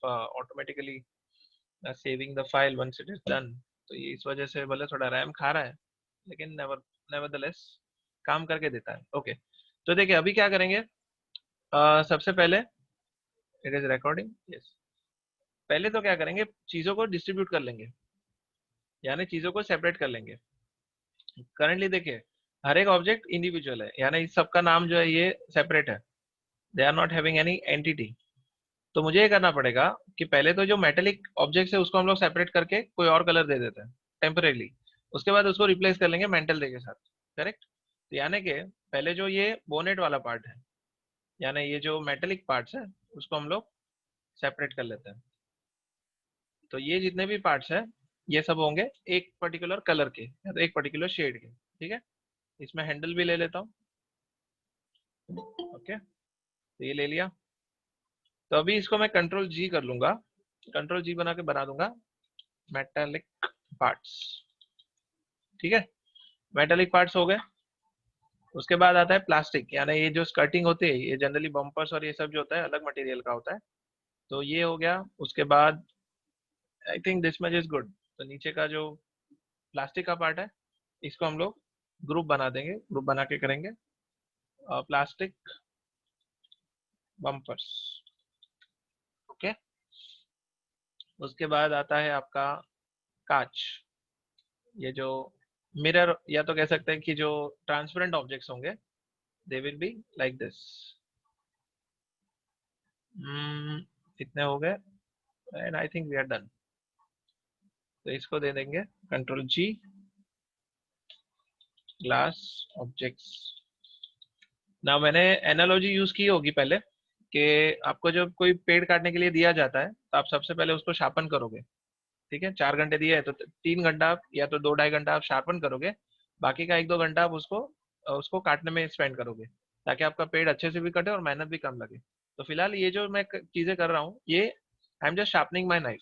Automatically saving the file once it is done. तो ये इस वजह से भले थोड़ा रैम खा रहा है, लेकिन नेवरदलेस काम करके देता है। ओके, तो देखिए अभी क्या करेंगे। सबसे पहले इट इज रिकॉर्डिंग, यस। पहले तो क्या करेंगे, चीजों को डिस्ट्रीब्यूट कर लेंगे, यानी चीजों को सेपरेट कर लेंगे। करंटली देखिए हर एक ऑब्जेक्ट इंडिविजुअल है, यानी इस सबका नाम जो है ये सेपरेट है, they are not having any entity. तो मुझे ये करना पड़ेगा कि पहले तो जो मेटेलिक ऑब्जेक्ट है उसको हम लोग सेपरेट करके कोई और कलर दे देते हैं टेम्परेली, उसके बाद उसको रिप्लेस कर लेंगे मेंटल डे के साथ। करेक्ट। तो यानी कि पहले जो ये बोनेट वाला पार्ट है, यानी ये जो मेटेलिक पार्ट्स है उसको हम लोग सेपरेट कर लेते हैं। तो ये जितने भी पार्ट्स हैं ये सब होंगे एक पर्टिकुलर कलर के या तो एक पर्टिकुलर शेड के। ठीक है, इसमें हैंडल भी ले लेता हूँ। ओके, तो ये ले लिया। तो अभी इसको मैं कंट्रोल जी कर लूंगा, कंट्रोल जी बना के बना दूंगा मेटेलिक पार्ट्स। ठीक है, मेटेलिक पार्ट्स हो गए। उसके बाद आता है प्लास्टिक, यानी ये जो स्कर्टिंग होती है ये जनरली बम्पर्स और ये सब जो होता है अलग मटेरियल का होता है। तो ये हो गया। उसके बाद आई think this much is good. तो नीचे का जो प्लास्टिक का पार्ट है इसको हम लोग ग्रुप बना देंगे, ग्रुप बना के करेंगे प्लास्टिक बम्पर्स। ओके, उसके बाद आता है आपका कांच। ये जो मिरर या तो कह सकते हैं कि जो ट्रांसपेरेंट ऑब्जेक्ट्स होंगे they will be like this. इतने हो गए and I think we are done. तो इसको दे देंगे कंट्रोल जी, ग्लास ऑब्जेक्ट्स। ना मैंने एनालॉजी यूज की होगी पहले कि आपको जब कोई पेड़ काटने के लिए दिया जाता है तो आप सबसे पहले उसको शार्पन करोगे। ठीक है, 4 घंटे दिए है तो 3 घंटा आप या तो 2 ढाई घंटा आप शार्पन करोगे, बाकी का 1 2 घंटा आप उसको उसको काटने में स्पेंड करोगे, ताकि आपका पेड़ अच्छे से भी कटे और मेहनत भी कम लगे। तो फिलहाल ये जो मैं चीजें कर रहा हूँ ये आई am just sharpening my knife,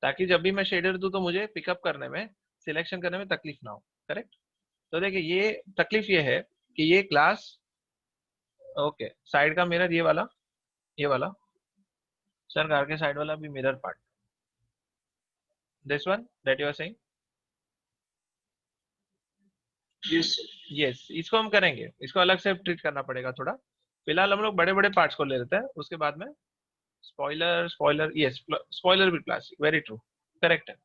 ताकि जब भी मैं शेडर दूं तो मुझे पिकअप करने में, सिलेक्शन करने में तकलीफ ना हो। करेक्ट। तो देखिए ये तकलीफ ये है कि ये ग्लास, ओके, साइड का मिरर ये वाला सर कार के साइड वाला भी mirror part, this one that you are saying. Yes yes, इसको हम करेंगे, इसको अलग से ट्रीट करना पड़ेगा थोड़ा। फिलहाल हम लोग बड़े बड़े पार्ट्स को ले लेते हैं, उसके बाद में स्पॉइलर, स्पॉइलर, यस, स्पॉइलर भी प्लास्टिक, वेरी ट्रू, करेक्ट है।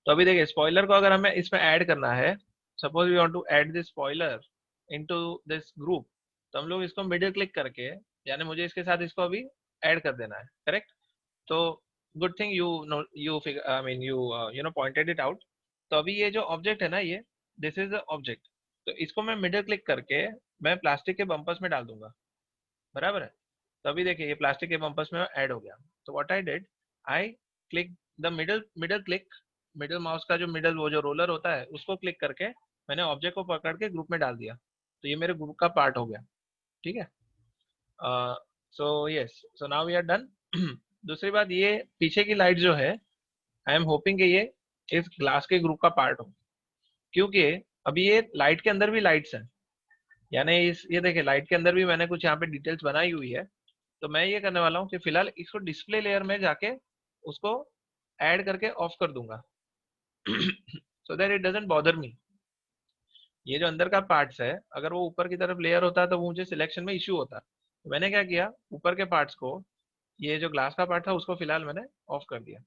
तो अभी देखिए स्पॉइलर को अगर हमें इसमें ऐड करना है, suppose we want to add this spoiler into this group, तो हम लोग इसको मिडिल क्लिक करके, यानी मुझे इसके साथ इसको अभी ऐड कर देना है। करेक्ट। तो good thing you know, you I mean you know pointed it out. तो अभी ये जो ऑब्जेक्ट है ना, ये दिस इज द ऑब्जेक्ट। तो इसको मैं मिडिल क्लिक करके मैं प्लास्टिक के बम्पर्स में डाल दूंगा, बराबर है। तो अभी देखिए ये प्लास्टिक के बम्पर्स में ऐड हो गया। तो what I did, I click the middle middle click, middle mouse का जो मिडल वो जो रोलर होता है उसको क्लिक करके मैंने ऑब्जेक्ट को पकड़ के ग्रुप में डाल दिया। तो ये मेरे ग्रुप का पार्ट हो गया। ठीक है। So yes, so now we are done. दूसरी बात, ये पीछे की लाइट जो है आई एम होपिंग कि ये इस ग्लास के ग्रुप का पार्ट हो, क्योंकि अभी ये लाइट के अंदर भी लाइट्स हैं, यानी इस ये देखिए लाइट के अंदर भी मैंने कुछ यहाँ पे डिटेल्स बनाई हुई है। तो मैं ये करने वाला हूँ कि फिलहाल इसको डिस्प्ले लेयर में जाके उसको ऐड करके ऑफ कर दूंगा so that it doesn't bother me. ये जो अंदर का पार्ट्स है अगर वो ऊपर की तरफ लेयर होता है तो मुझे सिलेक्शन में इश्यू होता। तो मैंने क्या किया, ऊपर के पार्ट्स को, ये जो ग्लास का पार्ट था उसको फिलहाल मैंने ऑफ कर दिया।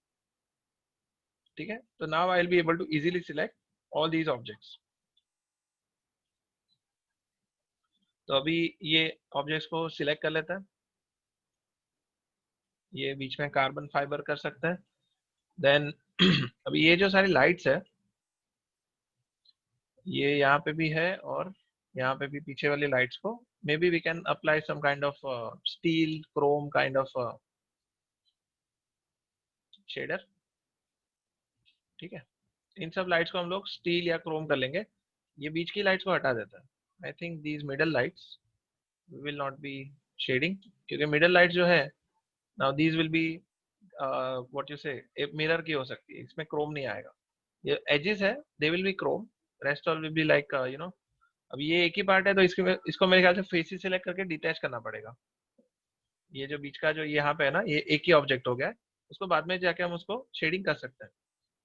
ठीक है, तो now I will be able to easily select all these objects. तो अभी ये ऑब्जेक्ट्स को सिलेक्ट कर लेते हैं। ये बीच में कार्बन फाइबर कर सकते हैं। देन अभी ये जो सारी लाइट्स है ये यहाँ पे भी है और यहाँ पे भी पीछे वाली लाइट्स को maybe we can apply some kind of steel chrome kind of shader. ठीक है, इन सब लाइट्स को हम लोग स्टील या क्रोम कर लेंगे। ये बीच की लाइट्स को हटा देता है। I think these middle lights will not be shading, क्योंकि मिडल लाइट जो है now these will be what you say mirror की हो सकती है, इसमें क्रोम नहीं आएगा। ये एजेस है दे will B Chrome, rest all will be like you know. अब ये एक ही पार्ट है तो इसको मेरे ख्याल से फेस ही सिलेक्ट करके डिटैच करना पड़ेगा। ये जो बीच का जो यहाँ पे है ना, ये एक ही ऑब्जेक्ट हो गया है, उसको बाद में जाके हम उसको शेडिंग कर सकते हैं।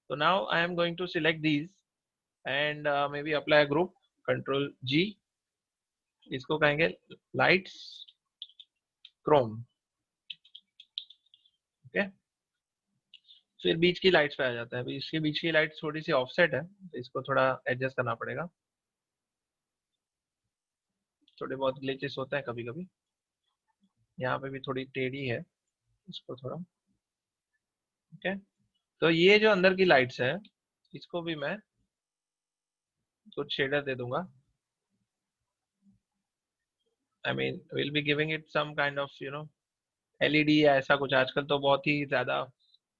तो now I am going to select these and maybe apply group, control G, इसको कहेंगे लाइट्स क्रोम। ओके, फिर बीच की लाइट्स पे आ जाता है। अभी इसके बीच की लाइट थोड़ी सी ऑफसेट है, तो इसको थोड़ा एडजस्ट करना पड़ेगा, थोड़े बहुत ग्लिचेस होते हैं कभी कभी। यहाँ पे भी थोड़ी टेढ़ी है, इसको थोड़ा। ओके, तो ये जो अंदर की लाइट्स है, इसको भी मैं कुछ शेडर दे दूंगा। I mean will be giving it some kind of LED या ऐसा कुछ। आजकल तो बहुत ही ज्यादा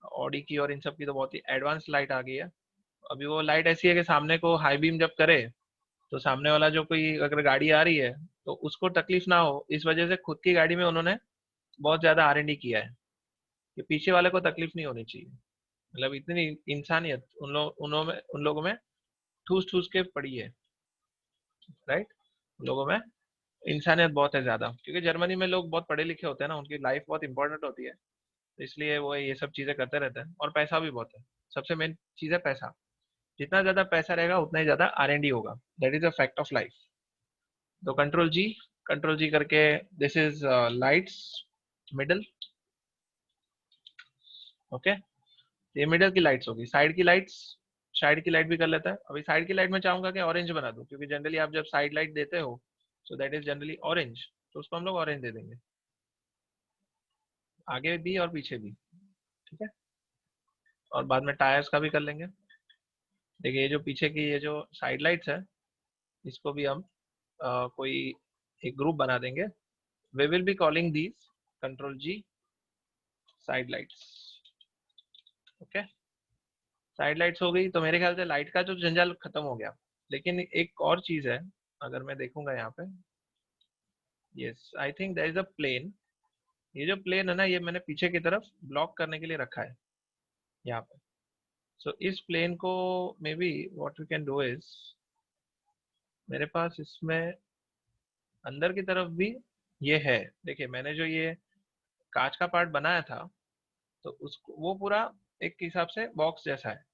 ऑडी की और इन सब की तो बहुत ही एडवांस लाइट आ गई है। अभी वो लाइट ऐसी है कि सामने को हाई बीम जब करे, तो सामने वाला जो कोई अगर गाड़ी आ रही है तो उसको तकलीफ ना हो, इस वजह से खुद की गाड़ी में उन्होंने बहुत ज्यादा R&D किया है कि पीछे वाले को तकलीफ नहीं होनी चाहिए। मतलब इतनी इंसानियत उन लोगों में ठूस ठूस के पड़ी है, राइट। उन लोगों में इंसानियत बहुत है ज्यादा, क्योंकि जर्मनी में लोग बहुत पढ़े लिखे होते हैं ना, उनकी लाइफ बहुत इंपॉर्टेंट होती है, तो इसलिए वो ये सब चीजें करते रहते हैं। और पैसा भी बहुत है, सबसे मेन चीज है पैसा। जितना ज्यादा पैसा रहेगा उतना ही ज्यादा R&D होगा, that is a fact of life. तो कंट्रोल जी करके, this is lights middle. Okay, ये मिडल की लाइट्स होगी। साइड की लाइट्स, साइड की लाइट भी कर लेता है। अभी साइड की लाइट में चाहूंगा कि ऑरेंज बना दूं, क्योंकि जनरली आप जब साइड लाइट देते हो so that is generally orange, तो उसको हम लोग ऑरेंज दे देंगे, आगे भी और पीछे भी। ठीक है, और बाद में टायर्स का भी कर लेंगे। देखिए ये जो पीछे की ये जो साइड लाइट्स है, इसको भी हम कोई एक ग्रुप बना देंगे। We will be calling these control G side lights. Okay, side lights हो गई, तो मेरे ख्याल से लाइट का जो जंजाल खत्म हो गया। लेकिन एक और चीज है, अगर मैं देखूंगा यहाँ पे, yes I think there is a plane. ये जो प्लेन है ना, ये मैंने पीछे की तरफ ब्लॉक करने के लिए रखा है यहाँ पे। सो इस प्लेन को maybe what we can do is, मेरे पास इसमें अंदर की तरफ भी ये है। देखिए मैंने जो ये कांच का पार्ट बनाया था, तो उसको वो पूरा एक हिसाब से बॉक्स जैसा है।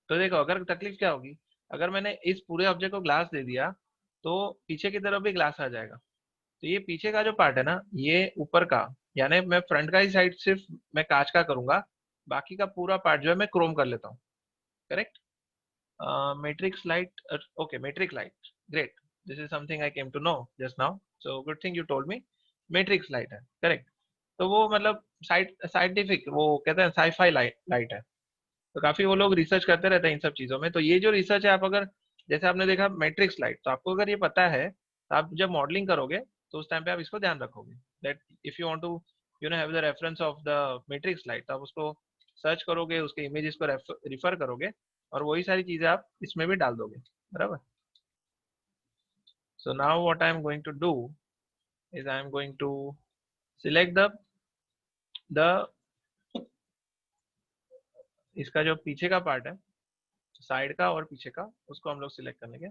तो देखो अगर तकलीफ क्या होगी, अगर मैंने इस पूरे ऑब्जेक्ट को ग्लास दे दिया, तो पीछे की तरफ भी ग्लास आ जाएगा। तो ये पीछे का जो पार्ट है ना, ये ऊपर का, यानी मैं फ्रंट का ही साइड सिर्फ मैं कांच का करूंगा, बाकी का पूरा पार्ट जो है मैं क्रोम कर लेता हूँ। Correct, matrix light, okay, matrix light, great, this is something I came to know just now, so good thing you told me, matrix light है, करेक्ट। तो वो मतलब साइंटिफिक, वो कहते हैं साईफाई लाइट लाइट है। तो काफी वो लोग रिसर्च करते रहते हैं इन सब चीजों में। तो ये जो रिसर्च है, आप अगर जैसे आपने देखा मैट्रिक्स लाइट, तो आपको अगर ये पता है, तो आप जब मॉडलिंग करोगे तो उस टाइम पे आप इसको ध्यान रखोगे that if you want to have the reference of the matrix light, तो आप उसको सर्च करोगे, उसके इमेजेस को रिफर करोगे, और वही सारी चीजें आप इसमें भी डाल दोगे, बराबर। So now what I am going to do is I am going to select the इसका जो पीछे का पार्ट है, साइड का और पीछे का, उसको हम लोग सिलेक्ट कर लेंगे।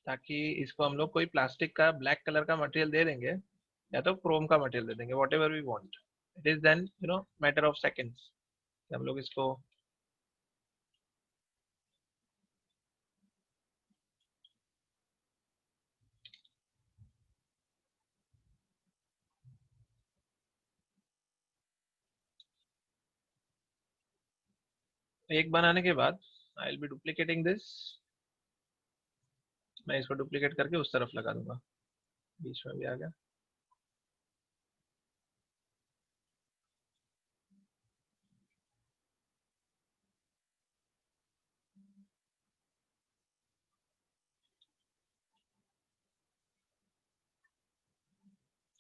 ताकि इसको हम लोग कोई प्लास्टिक का ब्लैक कलर का मटेरियल दे देंगे, या तो क्रोम का मटेरियल दे देंगे, whatever we want. It is then matter of seconds, हम लोग इसको एक बनाने के बाद I will be duplicating this. मैं इसको डुप्लीकेट करके उस तरफ लगा दूंगा, बीच में भी आ गया।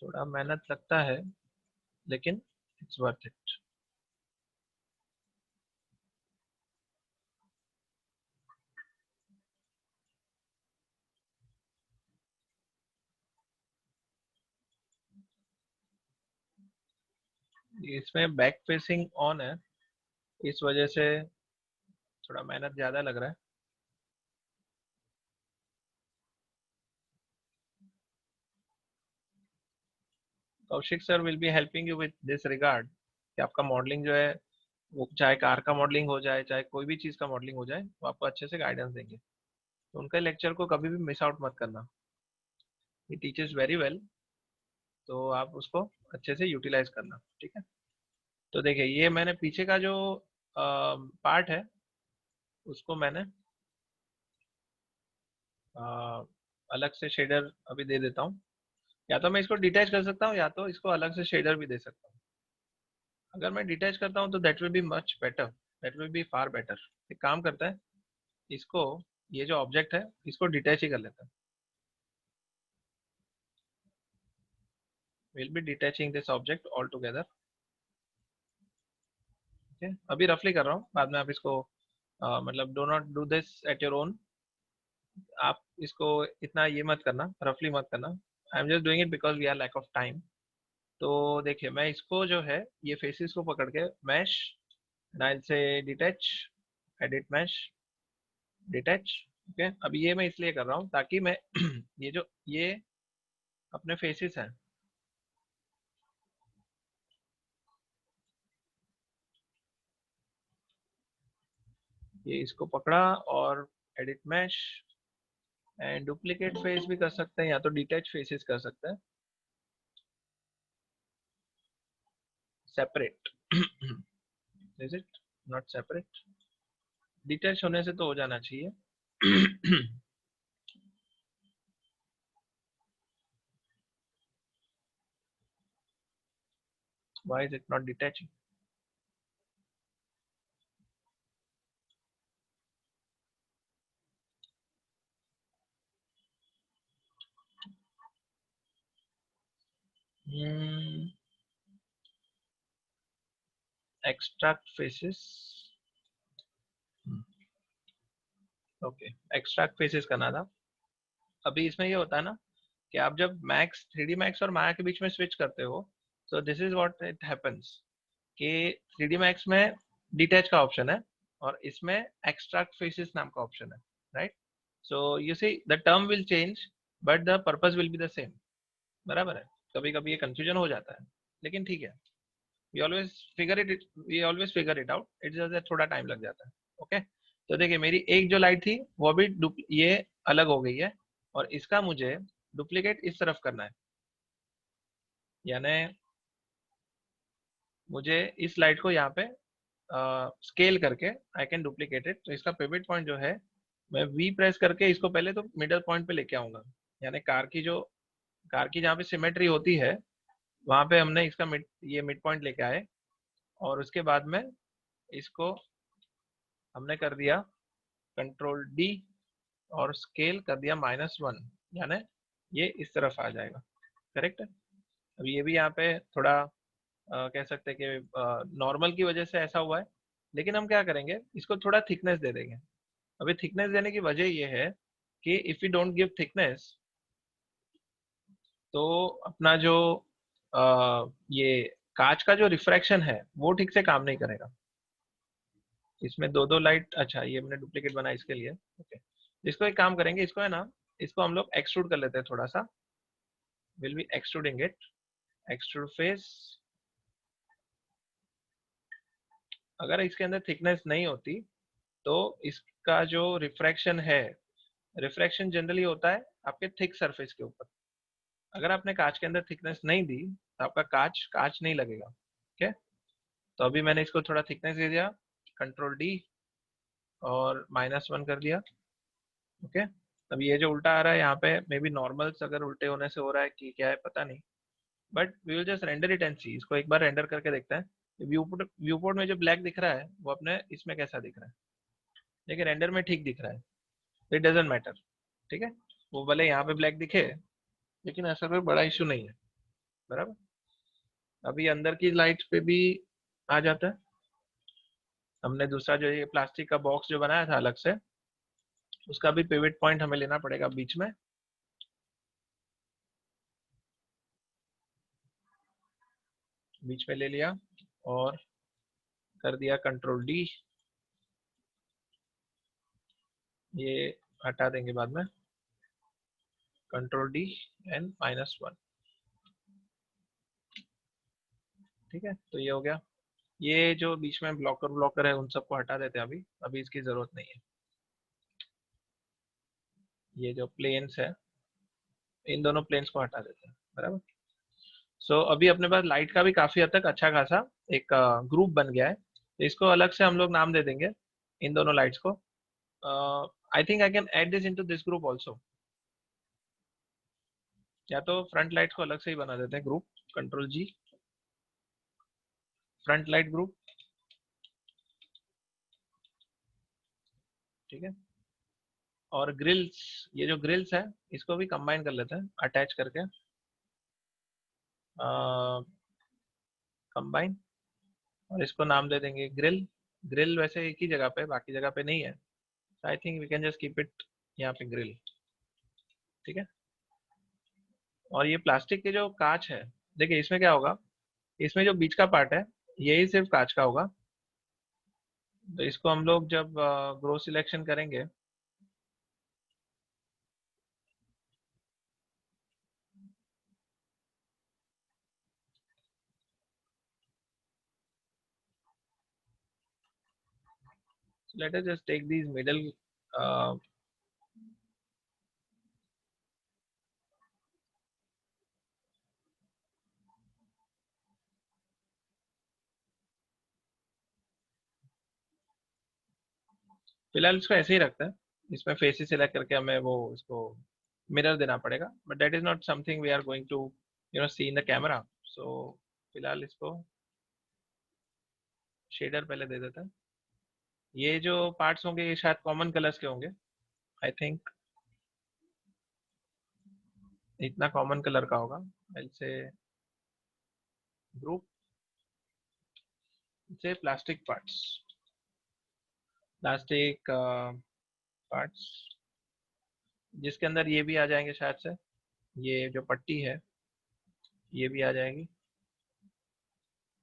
थोड़ा मेहनत लगता है, लेकिन इट्स वर्थ इट। इसमें बैक फेसिंग ऑन है, इस वजह से थोड़ा मेहनत ज्यादा लग रहा है। Kaushik sir will be helping you with this regard कि आपका मॉडलिंग जो है वो चाहे कार का मॉडलिंग हो जाए चाहे कोई भी चीज़ का मॉडलिंग हो जाए वो आपको अच्छे से गाइडेंस देंगे। तो उनका लेक्चर को कभी भी मिस आउट मत करना। ही टीचेस वेरी वेल, तो आप उसको अच्छे से यूटिलाइज करना। ठीक है, तो देखिए ये मैंने पीछे का जो पार्ट है उसको मैंने अ, अलग से शेडर अभी दे देता हूँ। या तो मैं इसको डिटैच कर सकता हूँ या तो इसको अलग से शेडर भी दे सकता हूँ। अगर मैं डिटैच करता हूँ तो that will be much better, that will B far better. एक काम करता है, इसको ये जो ऑब्जेक्ट है इसको डिटैच ही कर लेता है। Will be detaching this object all together. ठीक है, अभी रफली कर रहा हूँ, बाद में आप इसको मतलब do not do this at your own. आप इसको इतना ये मत करना, रफली मत करना। I am just doing it because we are lack of time. तो देखिए मैं इसको जो है ये फेसेस को पकड़ के मैश डायल से detach, edit mesh, detach. Okay, अभी ये मैं इसलिए कर रहा हूँ ताकि मैं ये जो ये अपने फेसेस हैं, ये इसको पकड़ा और edit mesh and duplicate face भी कर सकते हैं या तो डिटैच फेसेस कर सकते हैं, separate. Is it not separate? Detach होने से तो हो जाना चाहिए। Why is it not detaching? Hmm, extract faces। Okay, extract faces करना था। अभी इसमें ये होता है ना कि आप जब मैक्स 3D मैक्स और माया के बीच में स्विच करते हो, सो this is what it happens कि 3D मैक्स में डिटैच का ऑप्शन है और इसमें एक्सट्रैक्ट फेसेस नाम का ऑप्शन है, right? So you see the term will change but the purpose will be the same. बराबर है, कभी कभी ये कंफ्यूजन हो जाता है लेकिन ठीक है, we always figure it we always figure it out. It just थोड़ा टाइम लग जाता है। ओके, तो देखिए मेरी एक जो लाइट थी वो भी ये अलग हो गई है और इसका मुझे डुप्लीकेट इस तरफ करना है, यानी मुझे इस लाइट को यहाँ पे स्केल करके आई कैन डुप्लीकेट इट। तो इसका पिवट पॉइंट जो है मैं वी प्रेस करके इसको पहले तो मिडल पॉइंट पे लेके आऊंगा, यानी कार की जहाँ पे सिमेट्री होती है वहां पे हमने इसका ये मिड पॉइंट लेके आए और उसके बाद में इसको हमने कर दिया कंट्रोल डी और स्केल कर दिया -1, यानी ये इस तरफ आ जाएगा। करेक्ट है। अब ये भी यहाँ पे थोड़ा कह सकते हैं कि नॉर्मल की वजह से ऐसा हुआ है, लेकिन हम क्या करेंगे इसको थोड़ा थिकनेस दे देंगे। अभी थिकनेस देने की वजह ये है कि if you don't give thickness तो अपना जो ये कांच का जो रिफ्रैक्शन है वो ठीक से काम नहीं करेगा। इसमें दो दो लाइट, अच्छा ये मैंने डुप्लीकेट बनाया इसके लिए। ओके, इसको एक काम करेंगे, इसको है ना, इसको हम लोग एक्सट्रूड कर लेते हैं थोड़ा सा। Will be extruding it, extrude face. अगर इसके अंदर थिकनेस नहीं होती तो इसका जो रिफ्रैक्शन है, रिफ्रैक्शन जनरली होता है आपके थिक सरफेस के ऊपर। अगर आपने कांच के अंदर थिकनेस नहीं दी तो आपका कांच कांच नहीं लगेगा। ओके, तो अभी मैंने इसको थोड़ा थिकनेस दे दिया, कंट्रोल डी और -1 कर दिया। ओके, अब ये जो उल्टा आ रहा है यहाँ पे मे बी नॉर्मल्स अगर उल्टे होने से हो रहा है कि क्या है पता नहीं, but we will just render it and see. इसको एक बार रेंडर करके देखते हैं। व्यू पोर्ट में जो ब्लैक दिख रहा है वो अपने इसमें कैसा दिख रहा है। देखिए रेंडर में ठीक दिख रहा है, इट डजेंट मैटर। ठीक है, वो भले यहाँ पे ब्लैक दिखे लेकिन ऐसा कोई बड़ा इशू नहीं है। बराबर, अभी अंदर की लाइट पे भी आ जाता है। हमने दूसरा जो ये प्लास्टिक का बॉक्स जो बनाया था अलग से, उसका भी पिवट पॉइंट हमें लेना पड़ेगा बीच में। बीच में ले लिया और कर दिया कंट्रोल डी, ये हटा देंगे बाद में, कंट्रोल डी एंड -1। ठीक है, तो ये हो गया। ये जो बीच में ब्लॉकर ब्लॉकर है उन सबको हटा देते हैं, अभी अभी इसकी जरूरत नहीं है। ये जो प्लेन्स है इन दोनों प्लेन्स को हटा देते हैं, बराबर। सो अभी अपने पास लाइट का भी काफी हद तक अच्छा खासा एक ग्रुप बन गया है, तो इसको अलग से हम लोग नाम दे देंगे इन दोनों लाइट्स को। आई think I can add this into this group also. या तो फ्रंट लाइट को अलग से ही बना देते हैं ग्रुप, कंट्रोल जी, फ्रंट लाइट ग्रुप। ठीक है, और ग्रिल्स, ये जो ग्रिल्स है इसको भी कंबाइन कर लेते हैं अटैच करके, कंबाइन, और इसको नाम दे देंगे ग्रिल। ग्रिल वैसे एक ही जगह पे, बाकी जगह पे नहीं है, I think we can just keep it यहाँ पे ग्रिल। ठीक है, और ये प्लास्टिक के जो कांच है, देखिए इसमें क्या होगा, इसमें जो बीच का पार्ट है यही सिर्फ कांच का होगा। तो इसको हम लोग जब ग्रो सिलेक्शन करेंगे, let us just take these middle. फिलहाल इसको ऐसे ही रखते हैं, इसमें फेसेस सिलेक्ट करके हमें वो इसको मिरर देना पड़ेगा, but that is not something we are going to see in the camera. So फिलहाल इसको शेडर पहले दे देते हैं। ये जो पार्ट्स होंगे ये शायद कॉमन कलर्स के होंगे, आई थिंक इतना कॉमन कलर का होगा। से ग्रुप से प्लास्टिक पार्ट्स, प्लास्टिक पार्ट्स, जिसके अंदर ये भी आ जाएंगे शायद से, ये जो पट्टी है ये भी आ जाएगी।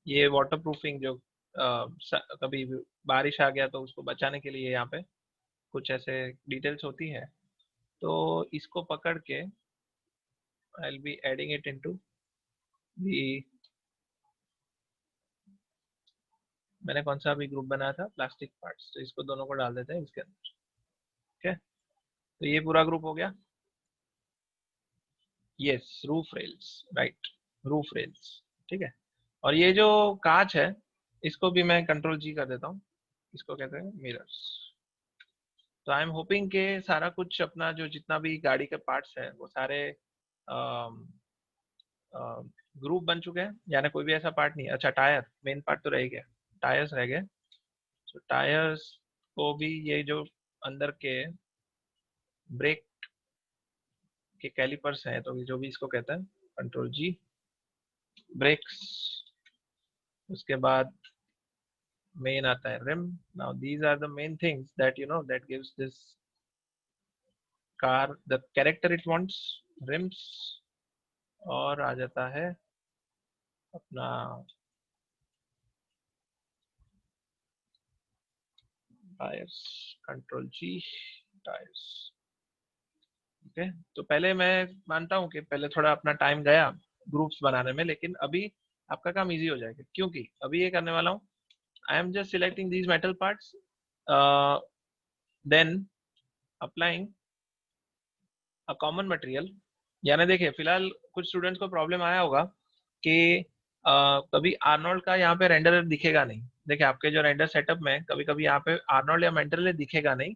ये वाटर प्रूफिंग जो कभी भी बारिश आ गया तो उसको बचाने के लिए यहाँ पे कुछ ऐसे डिटेल्स होती है, तो इसको पकड़ के आई will be adding it into the, मैंने कौन सा अभी ग्रुप बनाया था, प्लास्टिक पार्ट्स, तो इसको दोनों को डाल देते हैं इसके अंदर। ठीक है, तो ये पूरा ग्रुप हो गया। Yes, roof rails, right, roof rails. ठीक है, और ये जो कांच है इसको भी मैं कंट्रोल जी कर देता हूँ, इसको कहते हैं मिरर्स। तो आई एम होपिंग के सारा कुछ अपना जो जितना भी गाड़ी के पार्ट्स है वो सारे ग्रुप बन चुके हैं, यानी कोई भी ऐसा पार्ट नहीं। अच्छा, टायर मेन पार्ट तो रह गया, टायर्स रह गए। तो टायर्स को भी ये जो अंदर के ब्रेक के कैलिपर्स हैं, तो ये जो भी इसको कहते हैं कंट्रोल जी, ब्रेक्स। उसके बाद मेन आता है rim. Now these are the main things that that gives this car the character it wants, rims. और आ जाता है अपना tyres, control G, tyres. Okay, तो पहले मैं मानता हूँ कि पहले थोड़ा अपना टाइम गया ग्रुप्स बनाने में, लेकिन अभी आपका काम इजी हो जाएगा, क्योंकि अभी ये करने वाला हूँ, I am just selecting these metal parts, then applying a common material. यानी देखिए फिलहाल कुछ स्टूडेंट्स को प्रॉब्लम आया होगा कि कभी आर्नोल्ड का यहाँ पे रेंडर दिखेगा नहीं। देखिए आपके जो रेंडर सेटअप में कभी कभी यहाँ पे आर्नोल्ड या मेंटल दिखेगा नहीं,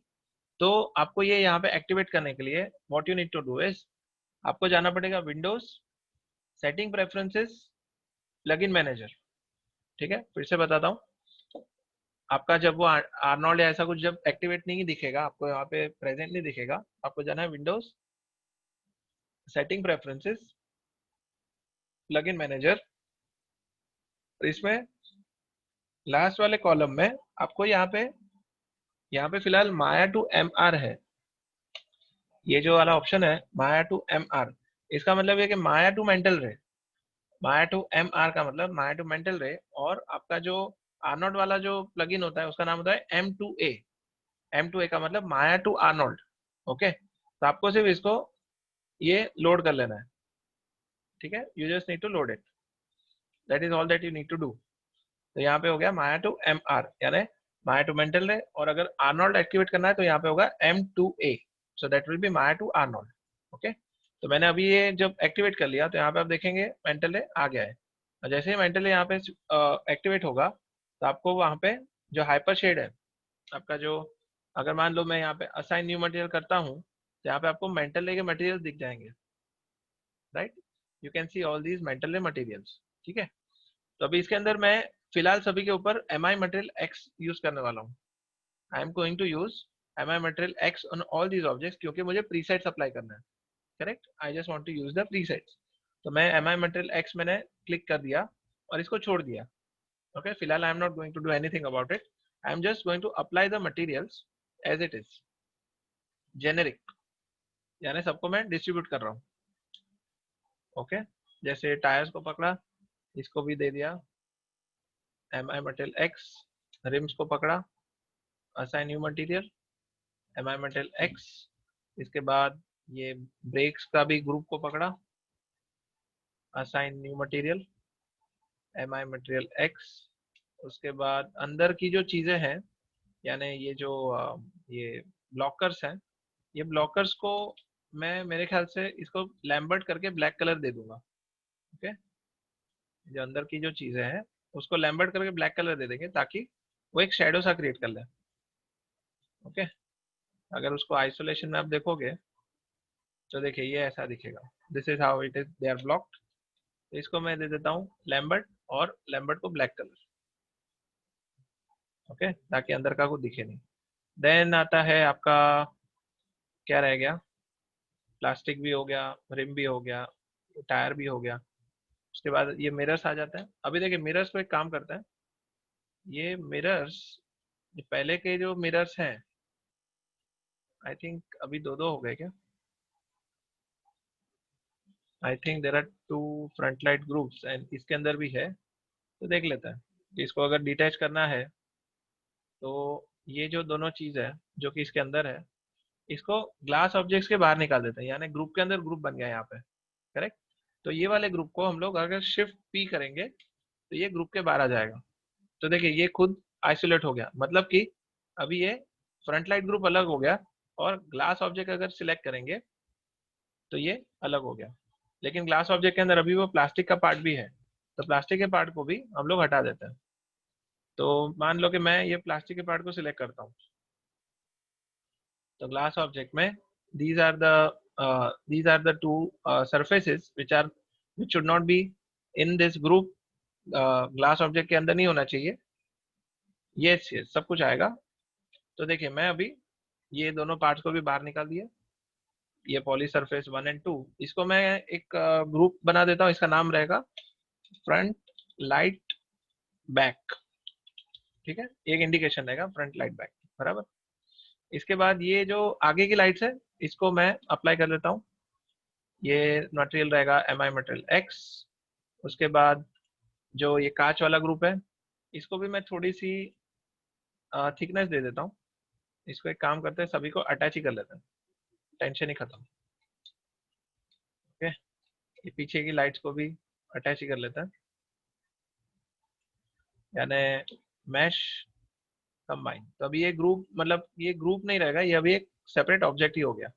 तो आपको ये यहाँ पे एक्टिवेट करने के लिए what you need to do is, आपको जाना पड़ेगा windows, setting preferences, plugin manager. ठीक है, फिर से बताता हूँ, आपका जब वो आर्नोल्ड या ऐसा कुछ जब एक्टिवेट नहीं दिखेगा, आपको यहाँ पे प्रेजेंट नहीं दिखेगा, आपको जाना है Windows, setting preferences, plugin manager. इसमें लास्ट वाले कॉलम में आपको यहाँ पे फिलहाल माया टू एम आर है, ये जो वाला ऑप्शन है माया टू एम आर, इसका मतलब है कि माया टू मेंटल रे, माया टू एम आर का मतलब माया टू मेंटल रे। और आपका जो आर्नोल्ड वाला जो प्लगइन होता है उसका नाम होता है M to A, M to A का मतलब माया टू आर्नोल्ड। ओके, तो आपको सिर्फ इसको ये लोड कर लेना है। ठीक है, you just need to load it. That is all that you need to do. तो यहाँ पे हो गया माया टू एम आर, यानी माया टू मेंटल रे, और अगर आर्नोल्ड एक्टिवेट करना है तो यहाँ पे होगा M to A, so that will be Maya to Arnold. Okay, तो मैंने अभी ये जब एक्टिवेट कर लिया तो यहाँ पे आप देखेंगे मेंटल रे आ गया है, और जैसे ही मेंटल रे यहाँ पे एक्टिवेट होगा तो आपको वहाँ पे जो हाइपर शेड है आपका, जो अगर मान लो मैं यहाँ पे असाइन न्यू मटेरियल करता हूँ तो यहाँ पे आपको मेंटल रे के मटेरियल दिख जाएंगे, right, you can see all these mental रे मटेरियल्स। ठीक है, तो अभी इसके अंदर मैं फिलहाल सभी के ऊपर M I material X use करने वाला हूँ। I am going to use M I material X on all these objects, क्योंकि मुझे प्रीसेट्स अप्लाई करना है। Correct, I just want to use the presets. तो मैं एम आई मटेरियल एक्स मैंने क्लिक कर दिया और इसको छोड़ दिया। ओके, फिलहाल I am not going to do anything about it, I am just going to apply the materials as it is, generic, यानी सबको मैं डिस्ट्रीब्यूट कर रहा हूँ। ओके, जैसे टायर्स को पकड़ा, इसको भी दे दिया M I material x, RIMS को पकड़ा assign new material M I material X, इसके बाद ये ब्रेक्स का भी ग्रुप को पकड़ा assign new material M I material x. उसके बाद अंदर की जो चीजें हैं, यानी ये जो ये ब्लॉकर्स हैं, ये ब्लॉकर्स को मैं मेरे ख्याल से इसको लैम्बर्ट करके ब्लैक कलर दे दूंगा। ओके, जो अंदर की जो चीजें हैं उसको लैम्बर्ट करके ब्लैक कलर दे देंगे ताकि वो एक शेडो सा क्रिएट कर ले। ओके, अगर उसको आइसोलेशन में आप देखोगे तो देखिए ये ऐसा दिखेगा, this is how it is, they are blocked. तो इसको मैं दे देता हूँ लैम्बर्ट, और लैम्बर्ट को ब्लैक कलर। ओके, ताकि अंदर का कुछ दिखे नहीं। देन आता है आपका, क्या रह गया, प्लास्टिक भी हो गया, रिम भी हो गया, टायर भी हो गया। उसके बाद ये मिरर्स आ जाता है। अभी देखिए मिरर्स को एक काम करता है, ये मिरर्स, ये पहले के जो मिरर्स हैं, आई थिंक अभी दो दो हो गए क्या, I think there are two front light groups and इसके अंदर भी है। तो देख लेते हैं कि इसको अगर डिटैच करना है तो ये जो दोनों चीज है जो कि इसके अंदर है, इसको ग्लास ऑब्जेक्ट्स के बाहर निकाल देते हैं, यानी ग्रुप के अंदर ग्रुप बन गया यहाँ पे। करेक्ट, तो ये वाले ग्रुप को हम लोग अगर शिफ्ट पी करेंगे तो ये ग्रुप के बाहर आ जाएगा। तो देखिए ये खुद आइसोलेट हो गया, मतलब कि अभी ये फ्रंट लाइट ग्रुप अलग हो गया, और ग्लास ऑब्जेक्ट अगर सिलेक्ट करेंगे तो ये अलग हो गया। लेकिन ग्लास ऑब्जेक्ट के अंदर अभी वो प्लास्टिक का पार्ट भी है, तो प्लास्टिक के पार्ट को भी हम लोग हटा देते हैं। तो मान लो कि मैं ये प्लास्टिक के पार्ट को सिलेक्ट करता हूँ, तो ग्लास ऑब्जेक्ट में these are the these are the two surfaces which should not be in this group, glass object के अंदर नहीं होना चाहिए। यस यस, सब कुछ आएगा। तो देखिए मैं अभी ये दोनों पार्ट्स को भी बाहर निकाल दिया, ये पॉली सरफेस 1 और 2, इसको मैं एक ग्रुप बना देता हूँ, इसका नाम रहेगा फ्रंट लाइट बैक। ठीक है, एक इंडिकेशन रहेगा फ्रंट लाइट बैक, बराबर। इसके बाद ये जो आगे की लाइट्स है इसको मैं अप्लाई कर लेता हूँ, ये मटेरियल रहेगा एम आई मटेरियल एक्स। उसके बाद जो ये कांच वाला ग्रुप है इसको भी मैं थोड़ी सी थिकनेस दे देता हूँ। इसको एक काम करते हैं, सभी को अटैच ही कर लेते हैं, टेंशन ही खत्म। ओके, ये पीछे की लाइट्स को भी अटैच ही कर लेते हैं, यानी मैश कंबाइन। तो अभी ये ग्रुप, मतलब ये ग्रुप नहीं रहेगा, ये अभी एक सेपरेट ऑब्जेक्ट ही हो गया,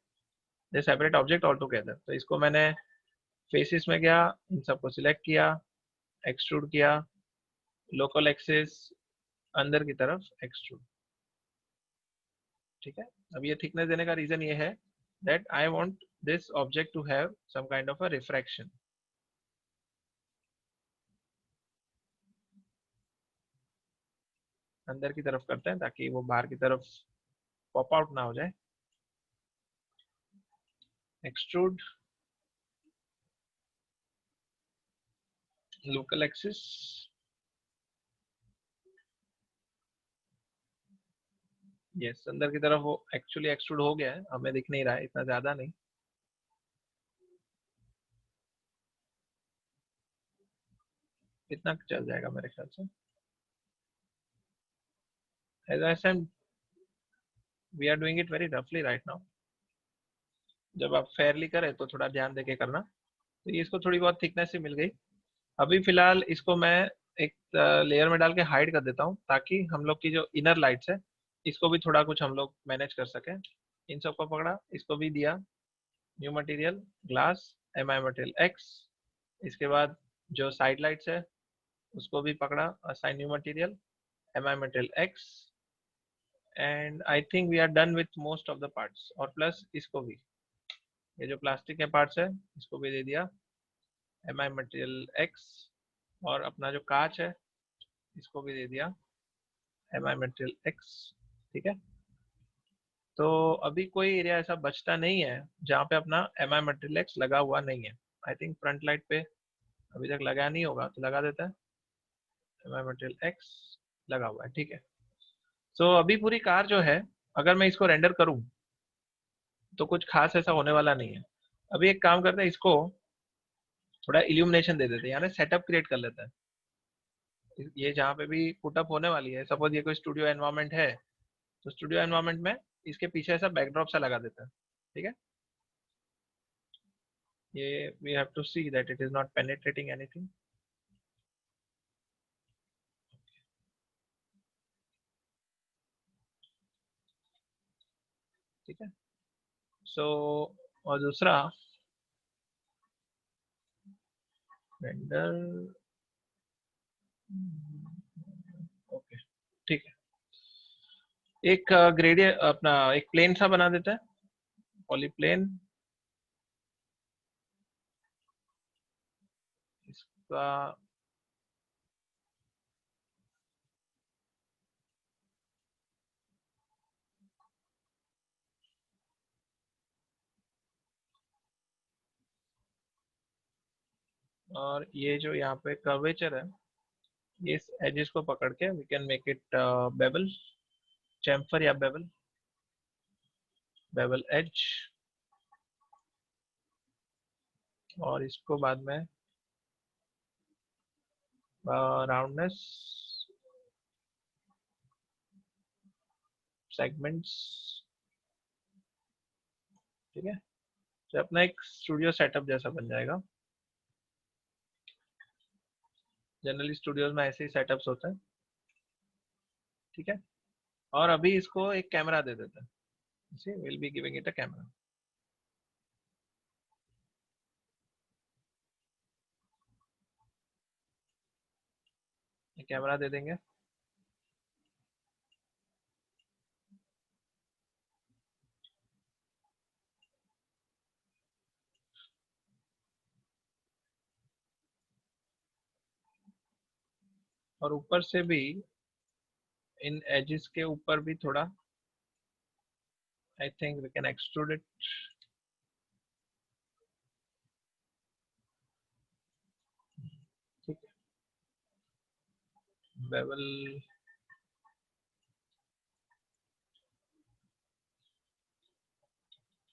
ये सेपरेट ऑब्जेक्ट ऑल टुगेदर। तो इसको मैंने फेसिस में गया, इन सबको सिलेक्ट किया, एक्सट्रूड किया, लोकल एक्सिस अंदर की तरफ एक्सट्रूड। ठीक है, अब ये थिकनेस देने का रीजन ये है that I want this object to have some kind of a refraction. अंदर की तरफ करते हैं ताकि वो बाहर की तरफ पॉप आउट ना हो जाए। एक्सट्रूड, लोकल एक्सिस, यस, अंदर की तरफ वो एक्चुअली एक्सट्रूड हो गया है, हमें दिख नहीं रहा है, इतना ज्यादा नहीं। इतना चल जाएगा मेरे ख्याल से। As I said we are doing it very रफली राइट नाउ, जब आप फेयरली करें तो थोड़ा ध्यान देके करना। तो ये इसको थोड़ी बहुत थिकनेस ही मिल गई। अभी फिलहाल इसको मैं एक लेयर में डाल के हाइड कर देता हूँ, ताकि हम लोग की जो इनर लाइट्स है इसको भी थोड़ा कुछ हम लोग मैनेज कर सकें। इन सबको पकड़ा, इसको भी दिया new material glass M I material X. इसके बाद जो साइड लाइट्स है उसको भी पकड़ा, assign new material M I material X. And I think we are done with most of the parts, और प्लस इसको भी, ये जो प्लास्टिक के पार्ट्स है इसको भी दे दिया एम आई मटेरियल एक्स। और अपना जो कांच है इसको भी दे दिया एम आई मटेरियल एक्स। ठीक है, तो अभी कोई एरिया ऐसा बचता नहीं है जहाँ पे अपना एम आई मटेरियल एक्स लगा हुआ नहीं है। आई थिंक फ्रंट लाइट पे अभी तक लगा नहीं होगा, तो लगा देता है एम आई मटेरियल एक्स, लगा हुआ है। ठीक है, तो अभी पूरी कार जो है, अगर मैं इसको रेंडर करूँ तो कुछ खास ऐसा होने वाला नहीं है। अभी एक काम करते हैं, इसको थोड़ा इल्यूमिनेशन दे देते हैं, यानी सेटअप क्रिएट कर लेते हैं। ये जहाँ पे भी पुटअप होने वाली है, सपोज ये कोई स्टूडियो एनवायरनमेंट है, तो स्टूडियो एनवायरनमेंट में इसके पीछे ऐसा बैकड्रॉप सा लगा देता है। ठीक है, ये we have to see that it is not penetrating anything. ठीक है, सो और दूसरा रेंडर, ओके ठीक है, एक ग्रेडियंट अपना एक प्लेन सा बना देता है, पॉलीप्लेन। इसका और ये जो यहाँ पे कर्वेचर है, इस एजेस को पकड़ के we can make it bevel, chamfer या बेबल, बेबल एज। और इसको बाद में राउंडनेस, सेगमेंट्स। ठीक है, तो अपना एक स्टूडियो सेटअप जैसा बन जाएगा। जनरली स्टूडियोज में ऐसे ही सेटअप्स होते हैं। ठीक है, और अभी इसको एक कैमरा दे देते हैं, will be giving it a camera. Camera दे देंगे, और ऊपर से भी इन एजेस के ऊपर भी थोड़ा, I think we can extrude it. ठीक है, बेवल,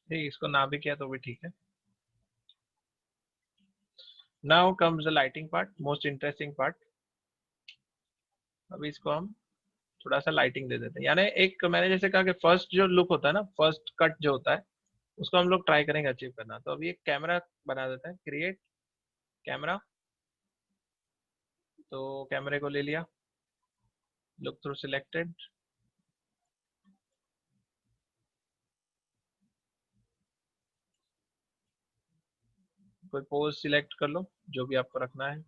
ठीक, इसको ना भी किया तो भी ठीक है। Now comes the lighting part, most interesting part. अभी इसको हम थोड़ा सा लाइटिंग दे देते हैं, यानी एक मैंने जैसे कहा कि फर्स्ट जो लुक होता है ना, फर्स्ट कट जो होता है, उसको हम लोग ट्राई करेंगे अचीव करना। तो अभी एक कैमरा बना देते हैं, क्रिएट कैमरा। तो कैमरे को ले लिया, लुक थ्रू सिलेक्टेड, कोई पोज सिलेक्ट कर लो जो भी आपको रखना है।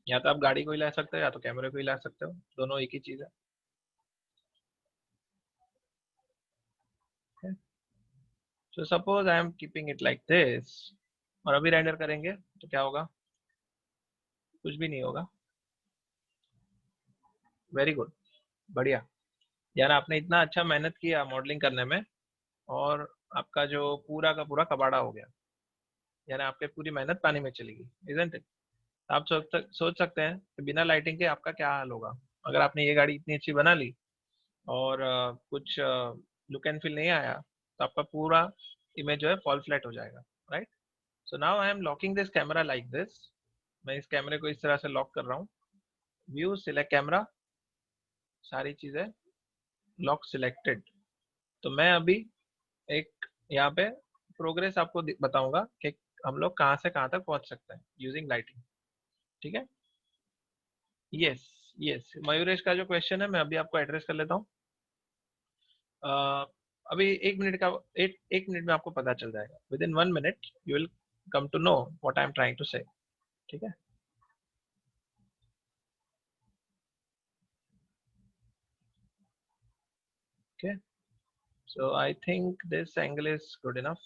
या तो आप गाड़ी को ही ला सकते हो, या तो कैमरे को ही ला सकते हो, दोनों एक ही चीज है। So suppose I am keeping it like this, और अभी रेंडर करेंगे तो क्या होगा? कुछ भी नहीं होगा। वेरी गुड, बढ़िया। यार आपने इतना अच्छा मेहनत किया मॉडलिंग करने में, और आपका जो पूरा का पूरा कबाड़ा हो गया, यानी आपकी पूरी मेहनत पानी में चली गई, इजंट इट? आप सोच सकते हैं कि बिना लाइटिंग के आपका क्या हाल होगा। अगर आपने ये गाड़ी इतनी अच्छी बना ली और कुछ लुक एंड फील नहीं आया, तो आपका पूरा इमेज जो है फॉल फ्लैट हो जाएगा, right? So now I M locking this camera like this. मैं इस कैमरे को इस तरह से लॉक कर रहा हूँ। व्यू, सिलेक्ट कैमरा, सारी चीजें लॉक सिलेक्टेड। तो मैं अभी एक यहाँ पे प्रोग्रेस आपको बताऊंगा कि हम लोग कहाँ से कहाँ तक पहुंच सकते हैं यूजिंग लाइटिंग। ठीक है, यस यस। मयूरेश का जो क्वेश्चन है मैं अभी आपको एड्रेस कर लेता हूँ। अभी 1 मिनट का, एक मिनट में आपको पता चल जाएगा। Within 1 minute you will come to know what I am trying to say. ठीक है, okay, so I think this angle is good enough.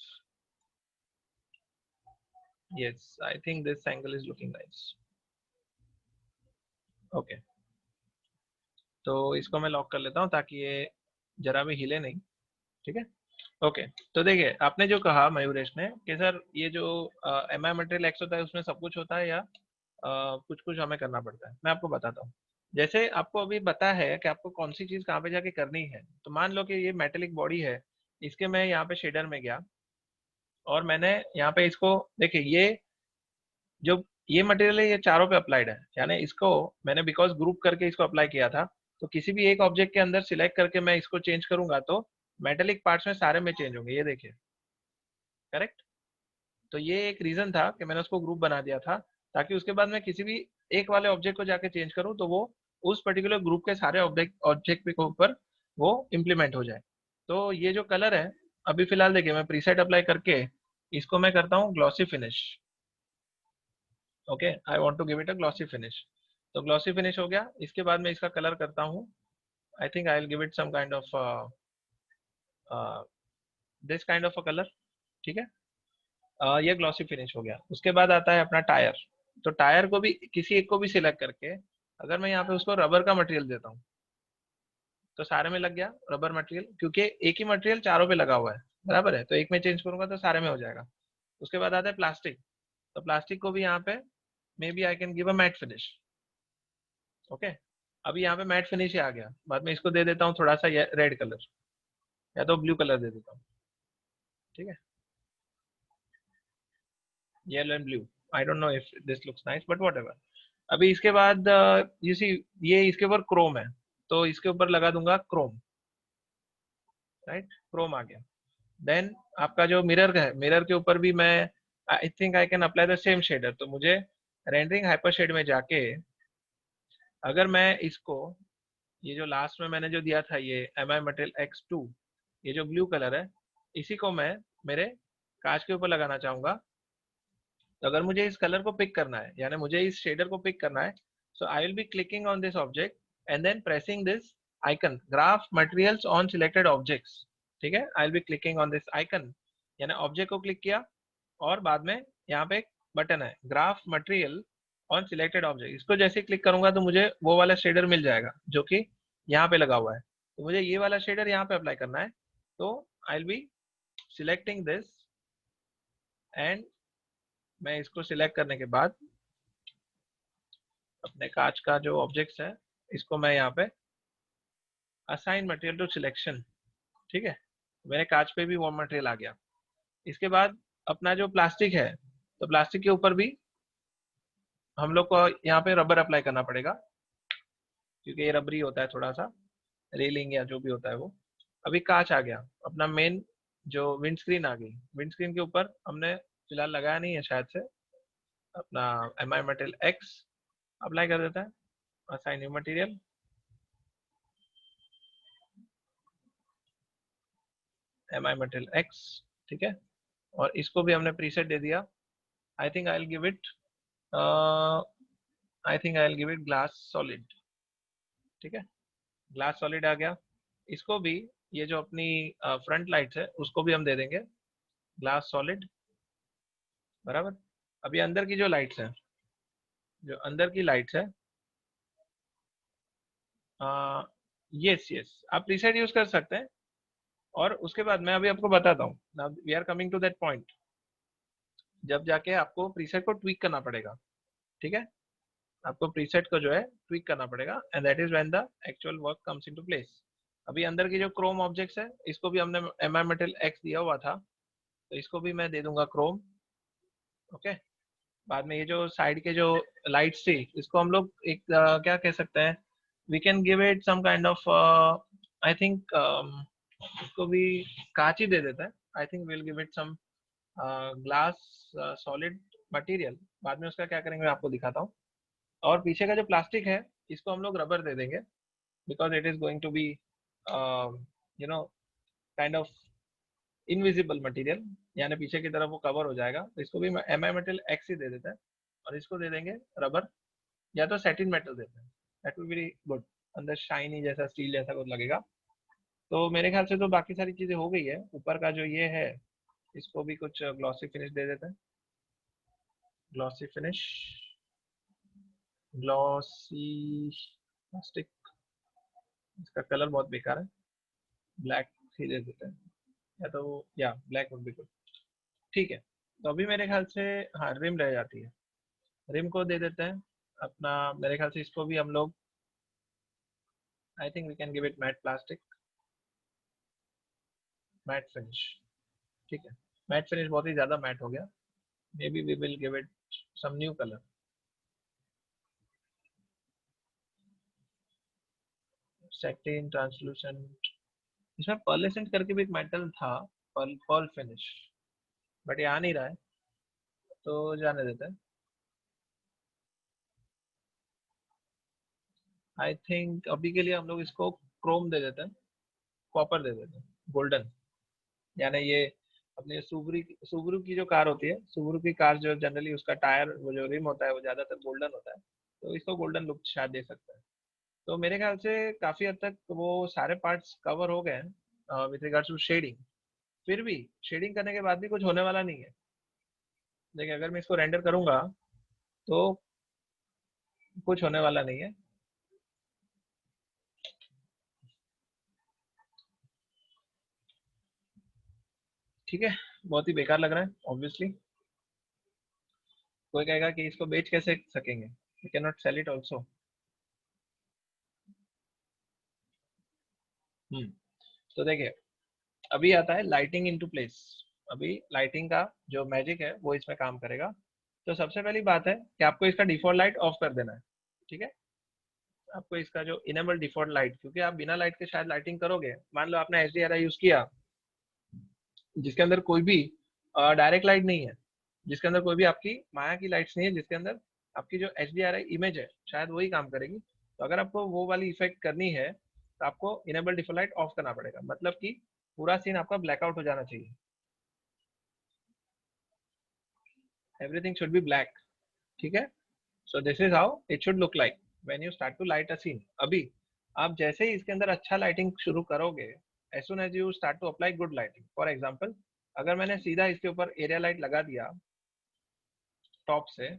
Yes, I think this angle is looking nice. Okay, तो इसको मैं lock कर लेता हूँ ताकि ये जरा भी हिले नहीं। ठीक है, ओके। तो देखिए, आपने जो कहा मयूरेश ने कि सर ये जो एम आई मटेरियल एक्स होता है उसमें सब कुछ होता है या कुछ कुछ हमें करना पड़ता है। मैं आपको बताता हूँ। जैसे आपको अभी पता है कि आपको कौन सी चीज कहाँ पे जाके करनी है, तो मान लो कि ये मेटेलिक बॉडी है, इसके मैं यहाँ पे शेडर में गया और मैंने यहाँ पे इसको, देखिए ये जो ये मटेरियल है ये चारों पे अप्लाइड है, यानी इसको मैंने बिकॉज ग्रुप करके इसको अप्लाई किया था। तो किसी भी एक ऑब्जेक्ट के अंदर सिलेक्ट करके मैं इसको चेंज करूंगा तो मेटेलिक पार्ट्स में सारे में चेंज होंगे, ये देखिए। करेक्ट। तो ये एक रीजन था कि मैंने उसको ग्रुप बना दिया था, ताकि उसके बाद मैं किसी भी एक वाले ऑब्जेक्ट को जाके चेंज करूं तो वो उस पर्टिकुलर ग्रुप के सारे ऑब्जेक्ट ऑब्जेक्ट के ऊपर वो इम्प्लीमेंट हो जाए। तो ये जो कलर है, अभी फिलहाल देखिए मैं प्रीसेट अप्लाई करके इसको मैं करता हूँ glossy finish. Okay, I want to give it a glossy finish. तो ग्लॉसी फिनिश हो गया, इसके बाद मैं इसका कलर करता हूँ। I think I will give it some kind of this kind of a colour. ठीक है, ये ग्लॉसी फिनिश हो गया। उसके बाद आता है अपना टायर। तो टायर को भी किसी एक को भी सिलेक्ट करके अगर मैं यहाँ पे उसको रबर का मटेरियल देता हूँ तो सारे में लग गया रबर मटेरियल, क्योंकि एक ही मटेरियल चारों पे लगा हुआ है, बराबर है। तो एक में चेंज करूंगा तो सारे में हो जाएगा। उसके बाद आता है प्लास्टिक। तो प्लास्टिक को भी यहाँ पे maybe I can give a matte finish. Okay, अभी यहाँ पे मैट फिनिश ही आ गया। बाद में इसको दे देता हूँ थोड़ा सा रेड कलर या तो ब्लू कलर दे देता हूँ। ठीक है, yellow and blue. I don't know if this looks nice but what ever. अभी इसके बाद यू सी ये इसके ऊपर क्रोम है, तो इसके ऊपर लगा दूंगा क्रोम। राइट, क्रोम आ गया। देन आपका जो मिरर है, मिरर के ऊपर भी मैं आई think I can apply the same shader. तो मुझे रेंडरिंग हाइपर शेड में जाके अगर मैं इसको, ये जो लास्ट में मैंने जो दिया था ये एम आई मटेरियल X2, ये जो ब्लू कलर है, इसी को मैं मेरे कांच के ऊपर लगाना चाहूंगा। तो अगर मुझे इस कलर को पिक करना है, यानी मुझे इस शेडर को पिक करना है, so I will be clicking on this object and then pressing this icon graph materials on selected objects. ठीक है, I will be clicking on this icon, यानी ऑब्जेक्ट को क्लिक किया और बाद में यहाँ पे एक बटन है graph material on selected object. इसको जैसे क्लिक करूंगा तो मुझे वो वाला शेडर मिल जाएगा जो कि यहाँ पे लगा हुआ है। तो मुझे ये वाला शेडर यहाँ पे अप्लाई करना है। तो I will be selecting this and मैं इसको सिलेक्ट करने के बाद अपने कांच का जो ऑब्जेक्ट्स है इसको मैं यहाँ पे असाइन मटेरियल टू सिलेक्शन। ठीक है, मेरे कांच पे भी वो मटेरियल आ गया। इसके बाद अपना जो प्लास्टिक है, तो प्लास्टिक के ऊपर भी हम लोग को यहाँ पे रबर अप्लाई करना पड़ेगा, क्योंकि ये रबरी होता है थोड़ा सा, रेलिंग या जो भी होता है वो। अभी कांच आ गया, अपना मेन जो विंड स्क्रीन आ गई। विंड स्क्रीन के ऊपर हमने फिलहाल लगाया नहीं है शायद से, अपना M I material x apply कर देता है। Assign new material, M I material x. ठीक है, और इसको भी हमने प्रीसेट दे दिया। आई think I will give it I think I will give it glass solid. ठीक है, ग्लास सॉलिड आ गया। इसको भी, ये जो अपनी फ्रंट लाइट्स है उसको भी हम दे देंगे ग्लास सॉलिड, बराबर। अभी अंदर की जो लाइट्स है, जो अंदर की लाइट्स है, यस यस, आप प्रीसेट यूज कर सकते हैं। और उसके बाद मैं अभी आपको बताता हूँ, now we are coming to that point, जब जाके आपको प्रीसेट को ट्वीक करना पड़ेगा। ठीक है, आपको प्रीसेट को जो है ट्वीक करना पड़ेगा and that is when the actual work comes into place. अभी अंदर की जो क्रोम ऑब्जेक्ट्स है इसको भी हमने एम आई मेटल एक्स दिया हुआ था, तो इसको भी मैं दे दूंगा क्रोम। ओके, बाद में ये जो साइड के जो लाइट्स थी इसको हम लोग एक क्या कह सकते हैं, we can give it some kind of I think इसको भी कांच ही दे देते हैं। I think will give it some glass solid material, बाद में उसका क्या करेंगे मैं आपको दिखाता हूँ। और पीछे का जो प्लास्टिक है इसको हम लोग रबर दे देंगे, because it is going to be you know kind of invisible material, यानी पीछे की तरफ वो कवर हो जाएगा, तो इसको भी एम आई मेटल एक्स ही दे देते हैं। और इसको दे देंगे रबर, या तो सेटिन मेटल देते हैं, दैट विल बी गुड, अंदर शाइनी जैसा स्टील जैसा कुछ लगेगा। तो मेरे ख्याल से तो बाकी सारी चीजें हो गई है। ऊपर का जो ये है इसको भी कुछ ग्लॉसी फिनिश दे देते हैं, ग्लॉसी फिनिश, ग्लॉसी प्लास्टिक, इसका कलर बहुत बेकार है, ब्लैक ही दे देते हैं, या तो या ब्लैक वुड बी गुड। ठीक है, तो अभी मेरे ख्याल से हाँ रिम रह जाती है, रिम को दे देते हैं अपना। मेरे ख्याल से इसको भी हम लोग, I think we can give it matte plastic, matte finish. ठीक है, मैट फिनिश बहुत ही ज्यादा मैट हो गया, maybe we will give it some new colour, satin translucent. इसमें पर्लेसेंट करके भी एक मेटल था, पर्ल फिनिश, बट ये आ नहीं रहा है, तो जाने देते हैं। आई थिंक अभी के लिए हम लोग इसको क्रोम दे देते हैं, कॉपर दे देते हैं, गोल्डन। यानी ये अपने सुबरू की जो कार होती है, सुबरू की कार जो जनरली उसका टायर वो जो रिम होता है वो ज्यादातर गोल्डन होता है, तो इसको गोल्डन लुक शायद दे सकता है। तो मेरे ख्याल से काफी हद तक वो सारे पार्ट्स कवर हो गए हैं विथ रिगार्ड्स टू शेडिंग। फिर भी शेडिंग करने के बाद भी कुछ होने वाला नहीं है। देखिए अगर मैं इसको रेंडर करूंगा तो कुछ होने वाला नहीं है। ठीक है, बहुत ही बेकार लग रहा है ऑब्वियसली। कोई कहेगा कि इसको बेच कैसे सकेंगे, we can not sell it also. Hmm, तो देखिए अभी आता है लाइटिंग इनटू प्लेस। अभी लाइटिंग का जो मैजिक है वो इसमें काम करेगा। तो सबसे पहली बात है कि आपको इसका डिफॉल्ट लाइट ऑफ कर देना है। ठीक है, आपको इसका जो इनेबल डिफॉल्ट लाइट, क्योंकि आप बिना लाइट के शायद लाइटिंग करोगे, मान लो आपने HDRI यूज किया जिसके अंदर कोई भी डायरेक्ट लाइट नहीं है, जिसके अंदर कोई भी आपकी माया की लाइट्स नहीं है, जिसके अंदर आपकी जो HDRI इमेज है शायद वही काम करेगी। तो अगर आपको वो वाली इफेक्ट करनी है तो आपको इनेबल डिफॉल्ट लाइट ऑफ करना पड़ेगा, मतलब कि पूरा सीन आपका ब्लैकआउट हो जाना चाहिए, एवरीथिंग शुड बी ब्लैक। ठीक है, so this is how it should look like when you start to light a scene. अभी आप जैसे ही इसके अंदर अच्छा लाइटिंग शुरू करोगे, as soon as you start to apply good lighting, for example अगर मैंने सीधा इसके ऊपर एरिया लाइट लगा दिया टॉप से,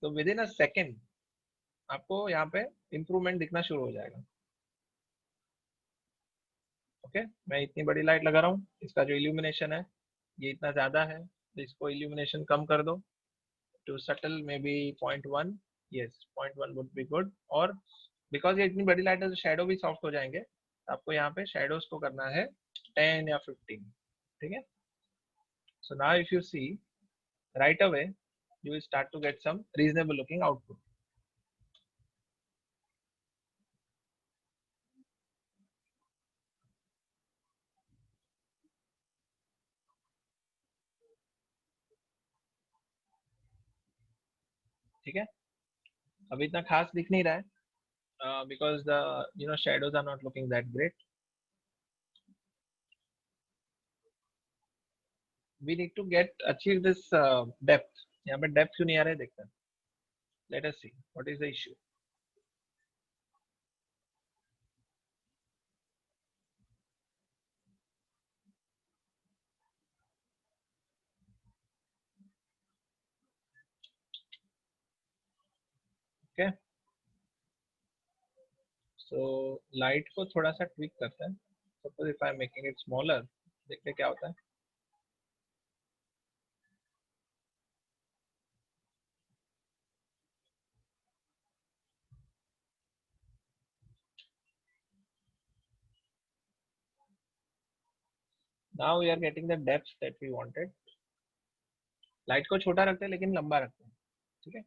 तो विद इन अ सेकेंड आपको यहाँ पे इम्प्रूवमेंट दिखना शुरू हो जाएगा। ओके, मैं इतनी बड़ी लाइट लगा रहा हूँ, इसका जो इल्यूमिनेशन है ये इतना ज्यादा है, तो इसको इल्यूमिनेशन कम कर दो too subtle maybe 0.1, yes 0.1 would be good. और बिकॉज ये इतनी बड़ी लाइट है तो शेडो भी सॉफ्ट हो जाएंगे, तो आपको यहाँ पे शेडोज को करना है 10 या 15। ठीक है, so now if you see right away you will start to get some reasonable looking output. ठीक है, अभी इतना खास दिख नहीं रहा है because the shadows are not looking that great. We need to get achieve this depth. यहाँ पे depth क्यों नहीं आ रहा है देखते हैं, let us see what is the issue. Okay, so light को थोड़ा सा tweak करते हैं, suppose if I am making it smaller, देखते हैं क्या होता है। Now we are getting the depth that we wanted. Light को छोटा रखते हैं लेकिन लंबा रखते हैं। ठीक है,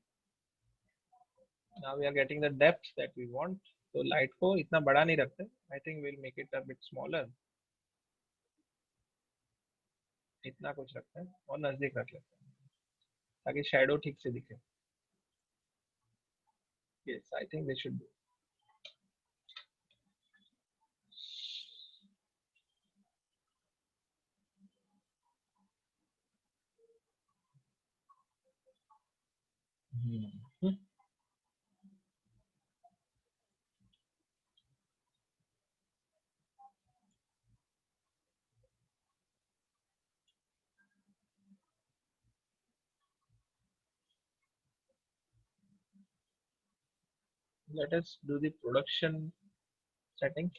now we are getting the depth that we want, तो लाइट को इतना बड़ा नहीं रखते, I think we'll make it a bit smaller. इतना कुछ रखते हैं और नजदीक रख लेते हैं ताकि शेडो ठीक से दिखे. Yes, I think this should. Let us do the production setting.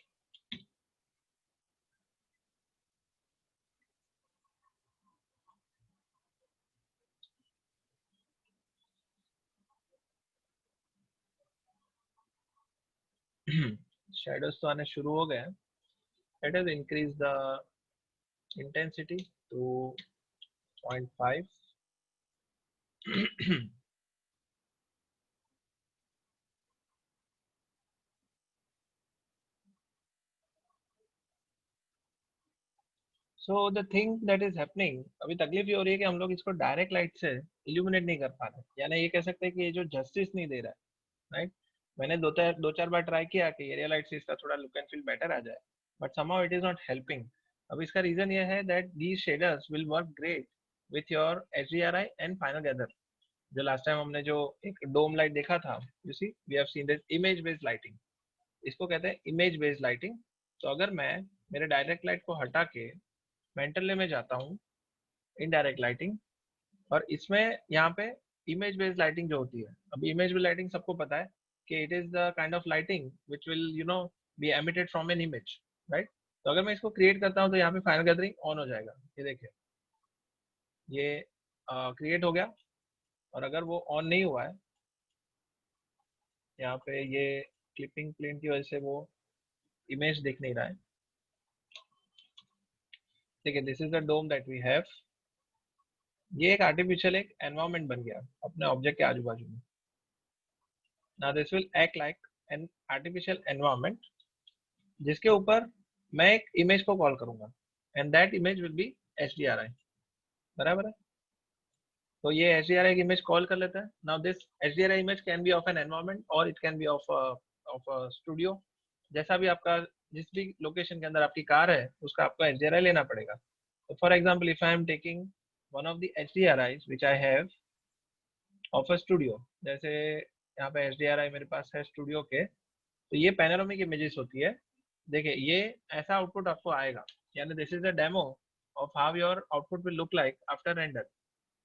Shadows तो आने शुरू हो गए हैं. Let us increase the intensity to 0.5. So the thing that is happening, अभी तकलीफ ये हो रही है कि हम लोग इसको डायरेक्ट लाइट से इल्यूमिनेट नहीं कर पा रहे, यानी ये कह सकते हैं कि ये जो जस्टिस नहीं दे रहा है, राइट. मैंने दो चार बार ट्राई किया कि एरिया लाइट से इसका थोड़ा लुक एंड फील बेटर आ जाए, but somehow it is not helping. अब इसका रीजन ये है that these shaders will work great with your HDRI and final gather. जो लास्ट टाइम हमने जो एक डोम लाइट देखा था, you see we have seen this image based lighting. इसको कहते हैं इमेज बेस्ड लाइटिंग. तो अगर मैं मेरे डायरेक्ट लाइट को हटा के मेंटल में जाता हूँ इनडायरेक्ट लाइटिंग, और इसमें यहाँ पे इमेज बेस्ड लाइटिंग जो होती है, अब इमेज बेस्ड लाइटिंग सबको पता है कि it is the kind of lighting which will be emitted from an image, right. तो अगर मैं इसको क्रिएट करता हूँ तो यहाँ पे फाइनल गैदरिंग ऑन हो जाएगा. ये देखिए, ये क्रिएट हो गया. और अगर वो ऑन नहीं हुआ है, यहाँ पे ये क्लिपिंग प्लेन की वजह से वो इमेज दिख नहीं रहा है. ठीक है, this is the dome that we have. ये एक आर्टिफिशियल एक एनवायरनमेंट बन गया अपने ऑब्जेक्ट के आजू बाजू में. Now this will act like an artificial environment जिसके ऊपर मैं एक इमेज को कॉल करूंगा, and that image will be HDRI. बराबर है. तो ये HDRI की इमेज कॉल कर लेता है. Now this HDRI image can be of an environment और it can be of studio. जैसा भी आपका, जिस भी लोकेशन के अंदर आपकी कार है उसका आपको HDRI लेना पड़ेगा. तो for example if I am taking one of the HDRIs which I have of a studio, जैसे यहाँ पे HDRI मेरे पास है स्टूडियो के, तो ये पैनोरामिक इमेजेस होती है. देखिए ये ऐसा आउटपुट आपको आएगा, यानी this is a demo of how your output will look like after render.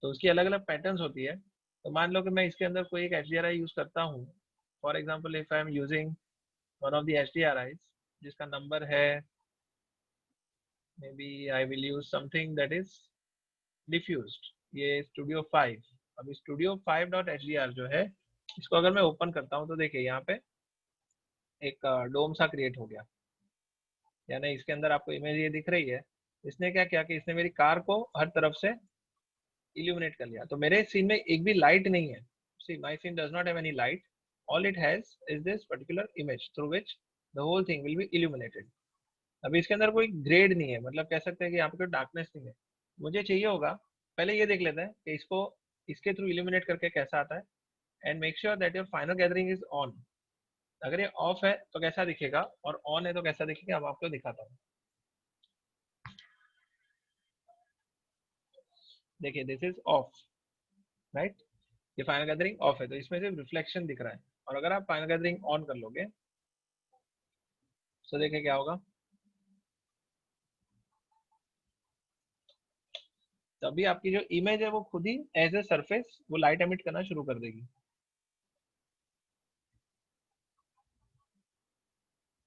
तो उसकी अलग अलग पैटर्न्स होती है. तो मान लो कि मैं इसके अंदर कोई एक HDRI यूज करता हूँ. For example if I am using one of the HDRIs जिसका नंबर है, maybe I will use something that is diffused, ये स्टूडियो 5. अभी स्टूडियो 5.HDR जो है, इसको अगर मैं ओपन करता हूँ तो देखिए यहाँ पे एक डोम सा क्रिएट हो गया, यानी इसके अंदर आपको इमेज ये दिख रही है. इसने क्या किया कि इसने मेरी कार को हर तरफ से इल्यूमिनेट कर लिया. तो मेरे सीन में एक भी लाइट नहीं है. See my scene does not have any light. All it has is this particular image through which the whole thing will be illuminated. अभी इसके अंदर कोई ग्रेड नहीं है, मतलब कह सकते हैं कि यहाँ पे कोई डार्कनेस नहीं है. मुझे चाहिए होगा, पहले ये देख लेते हैं कि इसको इसके थ्रू इल्यूमिनेट करके कैसा आता है, and make sure that your final gathering is on. अगर ये ऑफ है तो कैसा दिखेगा, और ऑन है तो कैसा दिखेगा, अब आपको दिखाता हूँ. देखिए दिस इज ऑफ, राइट. ये फाइनल गैदरिंग ऑफ है तो इसमें सिर्फ रिफ्लेक्शन दिख रहा है. और अगर आप फाइनल गैदरिंग ऑन कर लोगे तो देखिए क्या होगा. तभी आपकी जो इमेज है वो खुद ही एज ए सरफेस वो लाइट एमिट करना शुरू कर देगी,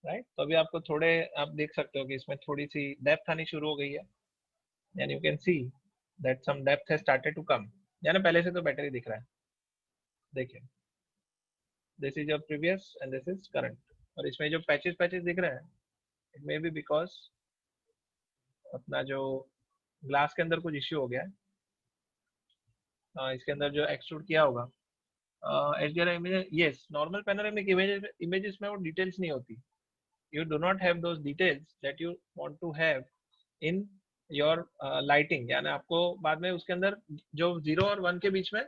राइट. तो अभी आपको थोड़े, आप देख सकते हो कि इसमें थोड़ी सी डेप्थ आनी शुरू हो गई है, यानी you can see that some depth has started to come. यानी पहले से तो बेटर ही दिख रहा है. देखिए this is your previous and this is current. और इसमें जो पैचेस पैचेस दिख रहे हैं, इट मे बी बिकॉज अपना जो ग्लास के अंदर कुछ इश्यू हो गया है. इसके अंदर जो एक्सट्रूड किया होगा HDRI image. Yes, normal panoramic images में वो डिटेल्स नहीं होती. You do not have those details that you want to have in your lighting, यानी आपको बाद में उसके अंदर जो 0 और 1 के बीच में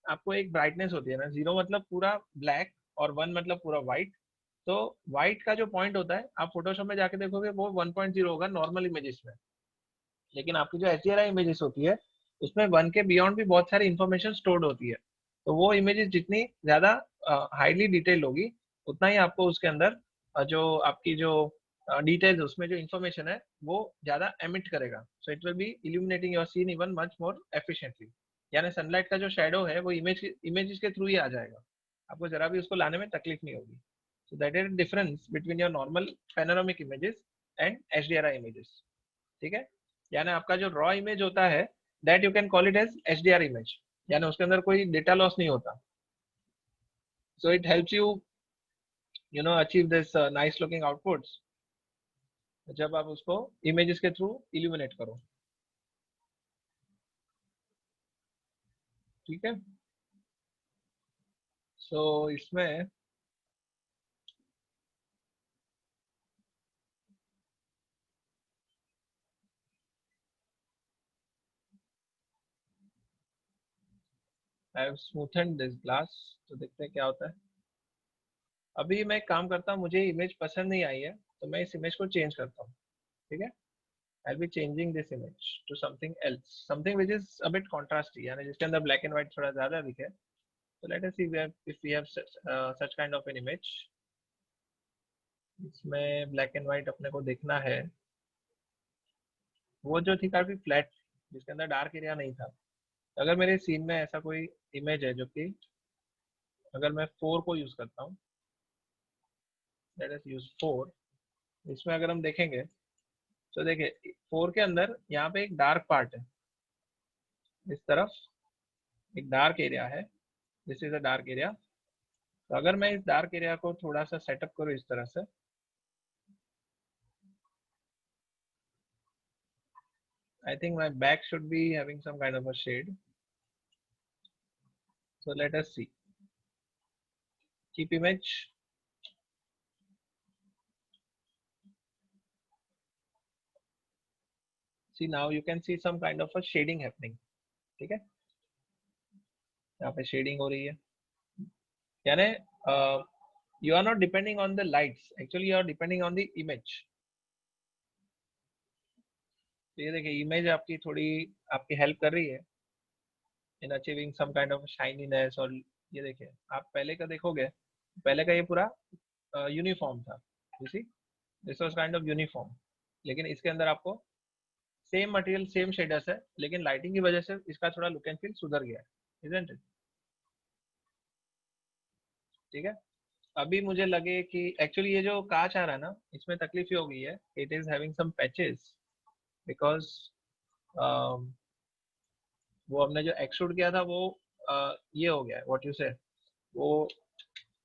आपको एक ब्राइटनेस होती है ना, 0 मतलब पूरा ब्लैक और 1 मतलब पूरा व्हाइट। तो व्हाइट का जो पॉइंट होता है आप फोटोशॉप में जाके देखोगे वो 1.0 होगा नॉर्मल इमेजेस में, लेकिन आपकी जो HDRI इमेजेस होती है उसमें 1 के बियॉन्ड भी बहुत सारी इंफॉर्मेशन स्टोर्ड होती है। तो वो इमेजेस जितनी ज्यादा हाईली डिटेल होगी उतना ही आपको उसके अंदर जो आपकी जो डिटेल्स उसमें जो इंफॉर्मेशन है वो ज्यादा एमिट करेगा, so it will be illuminating your scene even much more efficiently. यानी सनलाइट का जो शेडो है वो इमेजेस के थ्रू ही आ जाएगा, आपको जरा भी उसको लाने में तकलीफ नहीं होगी। So that is difference between your normal panoramic images and HDRI images. ठीक है, यानी आपका जो रॉ इमेज होता है that you can call it as HDR image, यानी उसके अंदर कोई डेटा लॉस नहीं होता। So it helps you you know achieve this nice looking outputs जब आप उसको इमेजेस के थ्रू इल्यूमिनेट करो। ठीक है, सो इसमें आई हैव स्मूथेंड दिस ग्लास, तो देखते हैं क्या होता है। अभी मैं एक काम करता हूँ, मुझे इमेज पसंद नहीं आई है तो मैं इस इमेज को चेंज करता हूँ। ठीक है, I'll be changing this image to something else, something which is a bit contrasty, यानी जिसके अंदर black and white थोड़ा ज्यादा दिखे। So let us see if we have such kind of an image। इसमें black and white अपने को देखना है, वो जो थी काफी फ्लैट जिसके अंदर डार्क एरिया नहीं था। अगर मेरे सीन में ऐसा कोई इमेज है जो कि अगर मैं 4 को यूज करता हूँ, लेट अस यूज 4। इसमें अगर हम देखेंगे तो देखिए 4 के अंदर यहाँ पे एक डार्क पार्ट है, इस तरफ एक डार्क एरिया है, this is a dark area. तो अगर मैं इस डार्क एरिया को थोड़ा सा सेटअप करूँ इस तरह से, I think my back should be having some kind of a shade. So let us see. Keep image. See now you can see some kind of a shading happening. ठीक है, यहाँ पे शेडिंग हो रही है, यानी you are not depending on the lights, actually you are depending on the image। तो ये देखिए इमेज आपकी थोड़ी आपकी हेल्प कर रही है in achieving some kind of shininess. और ये देखिए आप पहले का देखोगे, पहले का ये पूरा यूनिफॉर्म था, you see this was kind of uniform, लेकिन इसके अंदर आपको सेम मटेरियल सेम शेडर्स है लेकिन लाइटिंग की वजह से इसका थोड़ा लुक एंड फील सुधर गया है, इजंट इट। ठीक है, अभी मुझे लगे कि एक्चुअली ये जो कांच आ रहा है ना इसमें तकलीफ ये हो गई है, it is having some patches because वो हमने जो एक्सट्रूड किया था वो ये हो गया है व्हाट यू से, वो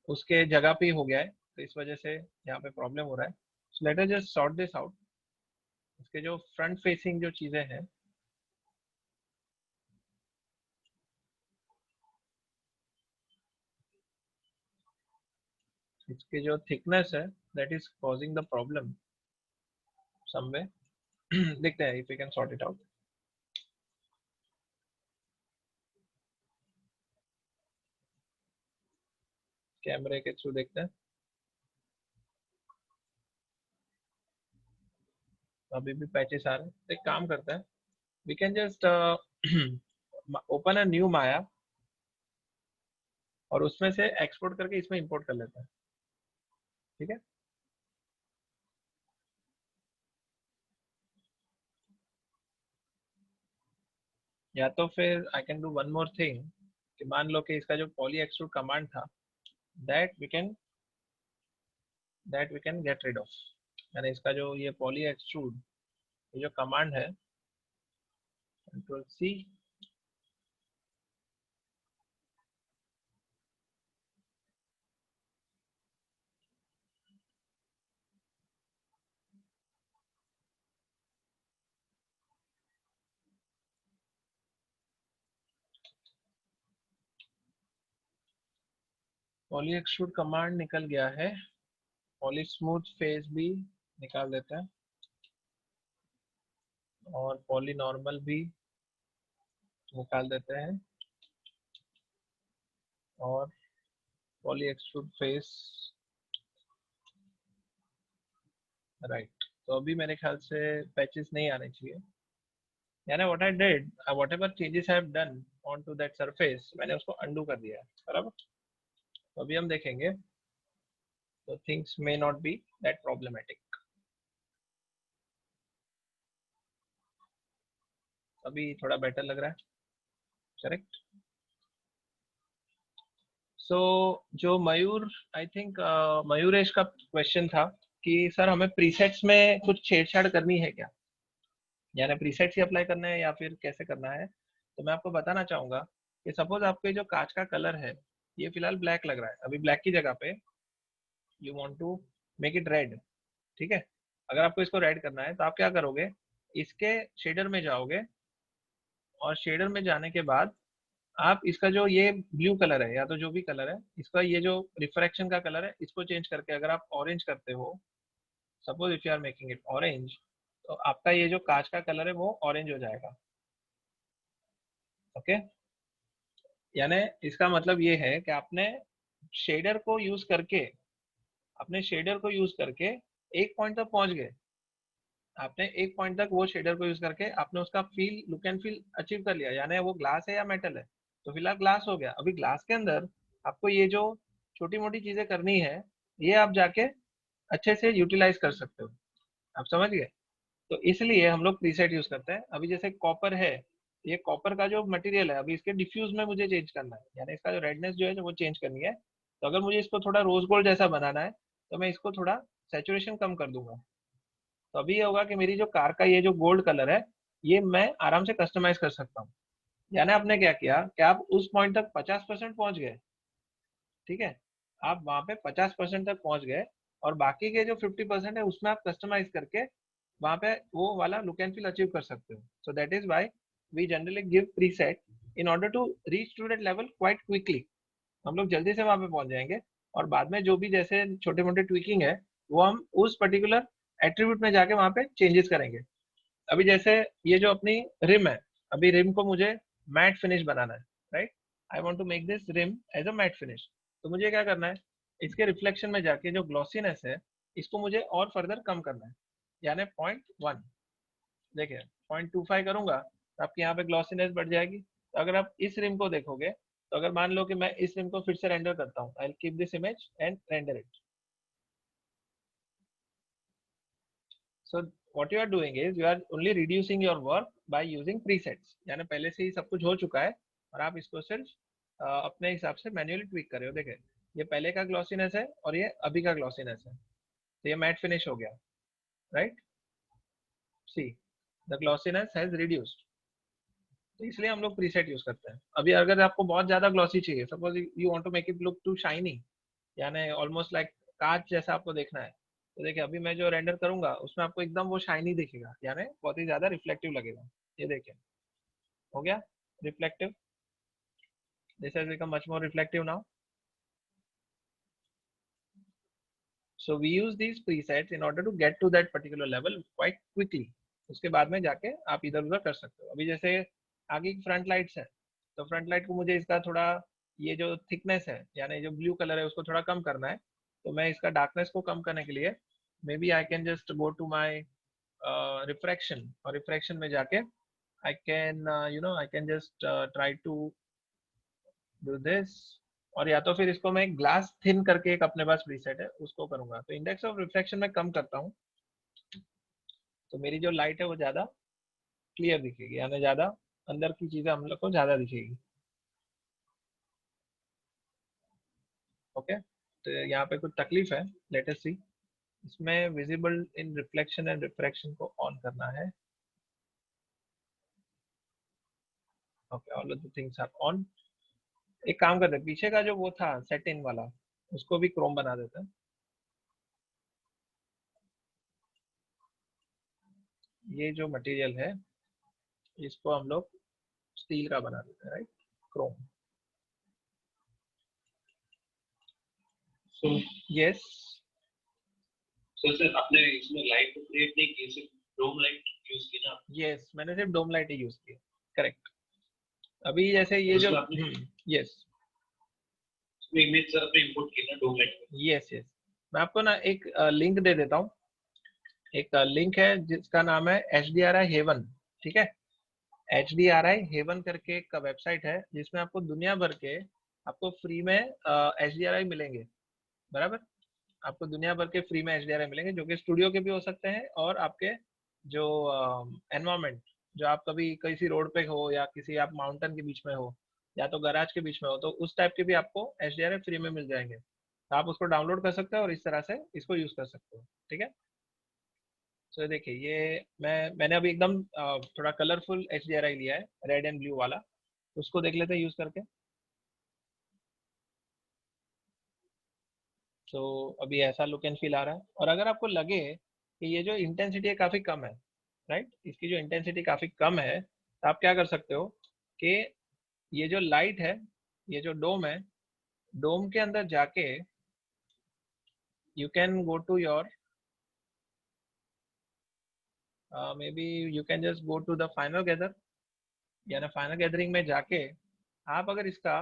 उसके जगह पे ही हो गया है, तो इस वजह से यहाँ पे प्रॉब्लम हो रहा है। So let us just sort this out. इसके जो फ्रंट फेसिंग जो चीजें हैं, इसके जो थिकनेस है that is causing the problem someway. देखते हैं if we can sort it out. कैमरे के थ्रू देखते हैं, अभी भी पैचेस आ रहे हैं। तो एक काम करते हैं, we can just open a new Maya और उसमें से एक्सपोर्ट करके इसमें इंपोर्ट कर लेते हैं। ठीक है, या तो फिर I can do one more thing कि मान लो कि इसका जो पॉली एक्सट्रूड कमांड था that we can get rid of, यानी इसका जो ये पॉली एक्सट्रूड ये जो कमांड है, control C, poly extrude command निकल गया है, पॉली स्मूथ फेस भी निकाल देते हैं। और पॉलीनॉर्मल भी निकाल देते हैं और पॉली एक्सट्रूड फेस, राइट। तो अभी मेरे ख्याल से पैचेस नहीं आने चाहिए, यानी what I did, whatever changes I have done on to that surface, मैंने उसको अंडू कर दिया है, बराबर। तो अभी हम देखेंगे, तो things may not be that problematic. अभी थोड़ा बेटर लग रहा है, करेक्ट। सो जो मयूर, आई थिंक मयूरेश का क्वेश्चन था कि सर हमें प्रीसेट्स में कुछ छेड़छाड़ करनी है क्या, यानी प्रीसेट्स ही अप्लाई करना है या फिर कैसे करना है। तो मैं आपको बताना चाहूंगा कि सपोज आपके जो कांच का कलर है ये फिलहाल ब्लैक लग रहा है, अभी ब्लैक की जगह पे you want to make it red, ठीक है। अगर आपको इसको रेड करना है तो आप क्या करोगे, इसके शेडर में जाओगे और शेडर में जाने के बाद आप इसका जो ये ब्लू कलर है या तो जो भी कलर है इसका ये जो रिफ्रैक्शन का कलर है इसको चेंज करके अगर आप ऑरेंज करते हो, suppose if you are making it orange, तो आपका ये जो कांच का कलर है वो ऑरेंज हो जाएगा, ओके। यानी इसका मतलब ये है कि आपने शेडर को यूज करके, अपने शेडर को यूज करके एक पॉइंट तक पहुंच गए, आपने एक पॉइंट तक वो शेडर को यूज करके आपने उसका feel, look and feel achieve कर लिया, यानी वो ग्लास है या मेटल है, तो फिलहाल ग्लास हो गया। अभी ग्लास के अंदर आपको ये जो छोटी मोटी चीजें करनी है ये आप जाके अच्छे से यूटिलाइज कर सकते हो, आप समझ गए। तो इसलिए हम लोग प्रीसेट यूज करते हैं। अभी जैसे कॉपर है, ये कॉपर का जो मटेरियल है अभी इसके डिफ्यूज में मुझे चेंज करना है, यानी इसका जो रेडनेस जो है वो चेंज करनी है। तो अगर मुझे इसको थोड़ा रोज गोल्ड जैसा बनाना है तो मैं इसको थोड़ा सेचुरेशन कम कर दूंगा, तो अभी ये होगा कि मेरी जो कार का ये जो गोल्ड कलर है ये मैं आराम से कस्टमाइज कर सकता हूँ। यानी आपने क्या किया कि आप उस पॉइंट तक 50% पहुंच गए, ठीक है। आप वहां पे 50% तक पहुंच गए और बाकी के जो 50% है उसमें आप कस्टमाइज करके वहां पे वो वाला लुक एंड फील अचीव कर सकते हो। So that is why we generally give preset in order to reach to that level quite quickly. हम लोग जल्दी से वहां पे पहुंच जाएंगे और बाद में जो भी जैसे छोटे मोटे ट्विकिंग है वो हम उस पर्टिकुलर एट्रीब्यूट में जाके वहां पे चेंजेस करेंगे। अभी जैसे ये जो अपनी रिम है, अभी रिम को मुझे मैट फिनिश बनाना है, right. I want to make this rim as a matte finish. तो मुझे क्या करना है, इसके रिफ्लेक्शन में जाके जो ग्लॉसीनेस है इसको मुझे और फर्दर कम करना है, यानी 0.1, देखिए 0.25 करूंगा तो आपकी यहाँ पे ग्लॉसीनेस बढ़ जाएगी। तो अगर आप इस रिम को देखोगे, तो अगर मान लो कि मैं इस रिम को फिर से रेंडर करता हूँ, I will keep this image and render it. So what you are doing is you are only reducing your work by using presets, यानी पहले से ही सब कुछ हो चुका है और आप इसको सिर्फ अपने हिसाब से मैन्युअली ट्विक कर रहे हो। देखें ये पहले का ग्लॉसीनेस है और ये अभी का ग्लॉसीनेस है, तो ये मैट फिनिश हो गया, right. See the glossiness has reduced. तो इसलिए हम लोग प्रीसेट यूज करते हैं। अभी अगर आपको बहुत ज्यादा ग्लॉसी चाहिए, suppose you want to make it look too shiny, यानी ऑलमोस्ट लाइक कांच जैसा आपको देखना है, तो देखिए अभी मैं जो रेंडर करूंगा उसमें आपको एकदम वो शाइनी दिखेगा, यानी बहुत ही ज्यादा रिफ्लेक्टिव लगेगा। ये देखिए हो गया reflective, this has become much more reflective now. So we use these presets in order to get to that particular level quite quickly। उसके बाद में जाके आप इधर उधर कर सकते हो। अभी जैसे आगे की फ्रंट लाइट्स है, तो फ्रंट लाइट को मुझे इसका थोड़ा ये जो थिकनेस है यानी जो ब्लू कलर है उसको थोड़ा कम करना है, तो मैं इसका डार्कनेस को कम करने के लिए maybe I can just go to my refraction, और रिफ्रैक्शन में जाके I can I can just try to do this, और या तो फिर इसको मैं ग्लास थिन करके एक अपने पास प्रीसेट है उसको करूंगा, तो इंडेक्स ऑफ रिफ्लेक्शन में कम करता हूँ तो मेरी जो लाइट है वो ज्यादा क्लियर दिखेगी, यानी ज्यादा अंदर की चीजें हम लोग को ज्यादा दिखेगी, ओके। तो यहाँ पे कुछ तकलीफ है, लेट अस सी। इसमें visible in reflection and refraction को ऑन करना है, okay all of the things are on. एक काम करते हैं, पीछे का जो वो था सेट इन वाला उसको भी क्रोम बना देते हैं। ये जो मटेरियल है इसको हम लोग स्टील का बना देते हैं, right, Chrome. So yes sir आपने इसमें लाइट को क्रिएट नहीं की, सिर्फ डोम लाइट यूज की ना? यस, मैंने सिर्फ डोम लाइट ही यूज की। करेक्ट। अभी जैसे ये जो उसमें आपने यस इमेज सर पे इंपोर्ट की ना डोम लाइट? यस यस, मैं आपको ना एक लिंक दे देता हूँ। एक लिंक है जिसका नाम है HDRI हेवन। ठीक है, HDRI हेवन करके एक वेबसाइट है जिसमें आपको दुनिया भर के आपको फ्री में HDRI मिलेंगे। बराबर, आपको दुनिया भर के फ्री में HDRI मिलेंगे, जो कि स्टूडियो के भी हो सकते हैं और आपके जो एनवायरमेंट, जो आप कभी किसी रोड पे हो या किसी आप माउंटेन के बीच में हो या तो गैराज के बीच में हो, तो उस टाइप के भी आपको HDRI फ्री में मिल जाएंगे। तो आप उसको डाउनलोड कर सकते हो और इस तरह से इसको यूज कर सकते हो। ठीक है, तो देखिए ये मैंने अभी एकदम थोड़ा कलरफुल HDRI लिया है, रेड एंड ब्लू वाला। उसको देख लेते हैं यूज करके। तो अभी ऐसा लुक एंड फील आ रहा है। और अगर आपको लगे कि ये जो इंटेंसिटी है काफ़ी कम है, राइट, इसकी जो इंटेंसिटी काफ़ी कम है, तो आप क्या कर सकते हो कि ये जो लाइट है, ये जो डोम है, डोम के अंदर जाके you can go to your maybe you can just go to the final gather, यानी फाइनल गैदरिंग में जाके आप अगर इसका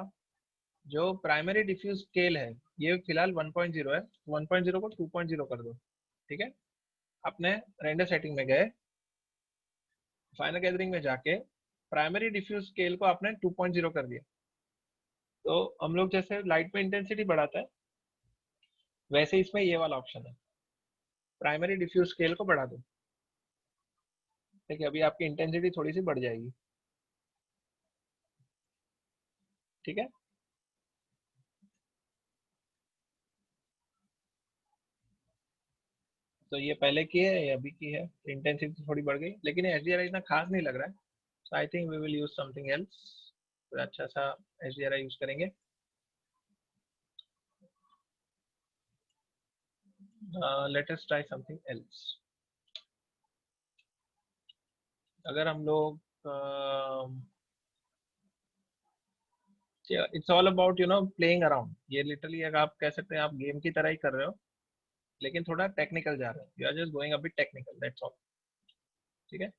जो प्राइमरी डिफ्यूज स्केल है, ये फिलहाल 1.0 है, 1.0 को 2.0 कर दो। ठीक है, अपने रेंडर सेटिंग में गए, फाइनल गैदरिंग में जाके प्राइमरी डिफ्यूज स्केल को आपने 2.0 कर दिया। तो हम लोग जैसे लाइट में इंटेंसिटी बढ़ाता है, वैसे इसमें ये वाला ऑप्शन है, प्राइमरी डिफ्यूज स्केल को बढ़ा दो। देखिए अभी आपकी इंटेंसिटी थोड़ी सी बढ़ जाएगी। ठीक है, तो ये पहले की है, ये अभी की है, इंटेंसिटी थोड़ी बढ़ गई, लेकिन ये HDRI इतना खास नहीं लग रहा है। So I think we will use something else, कोई अच्छा सा HDRI यूज करेंगे। Let us try something else. अगर हम लोग it's all about playing around, ये लिटरली अगर आप कह सकते हैं आप गेम की तरह ही कर रहे हो, लेकिन थोड़ा टेक्निकल जा रहे हो, you are just going a bit technical, that's all. ठीक है,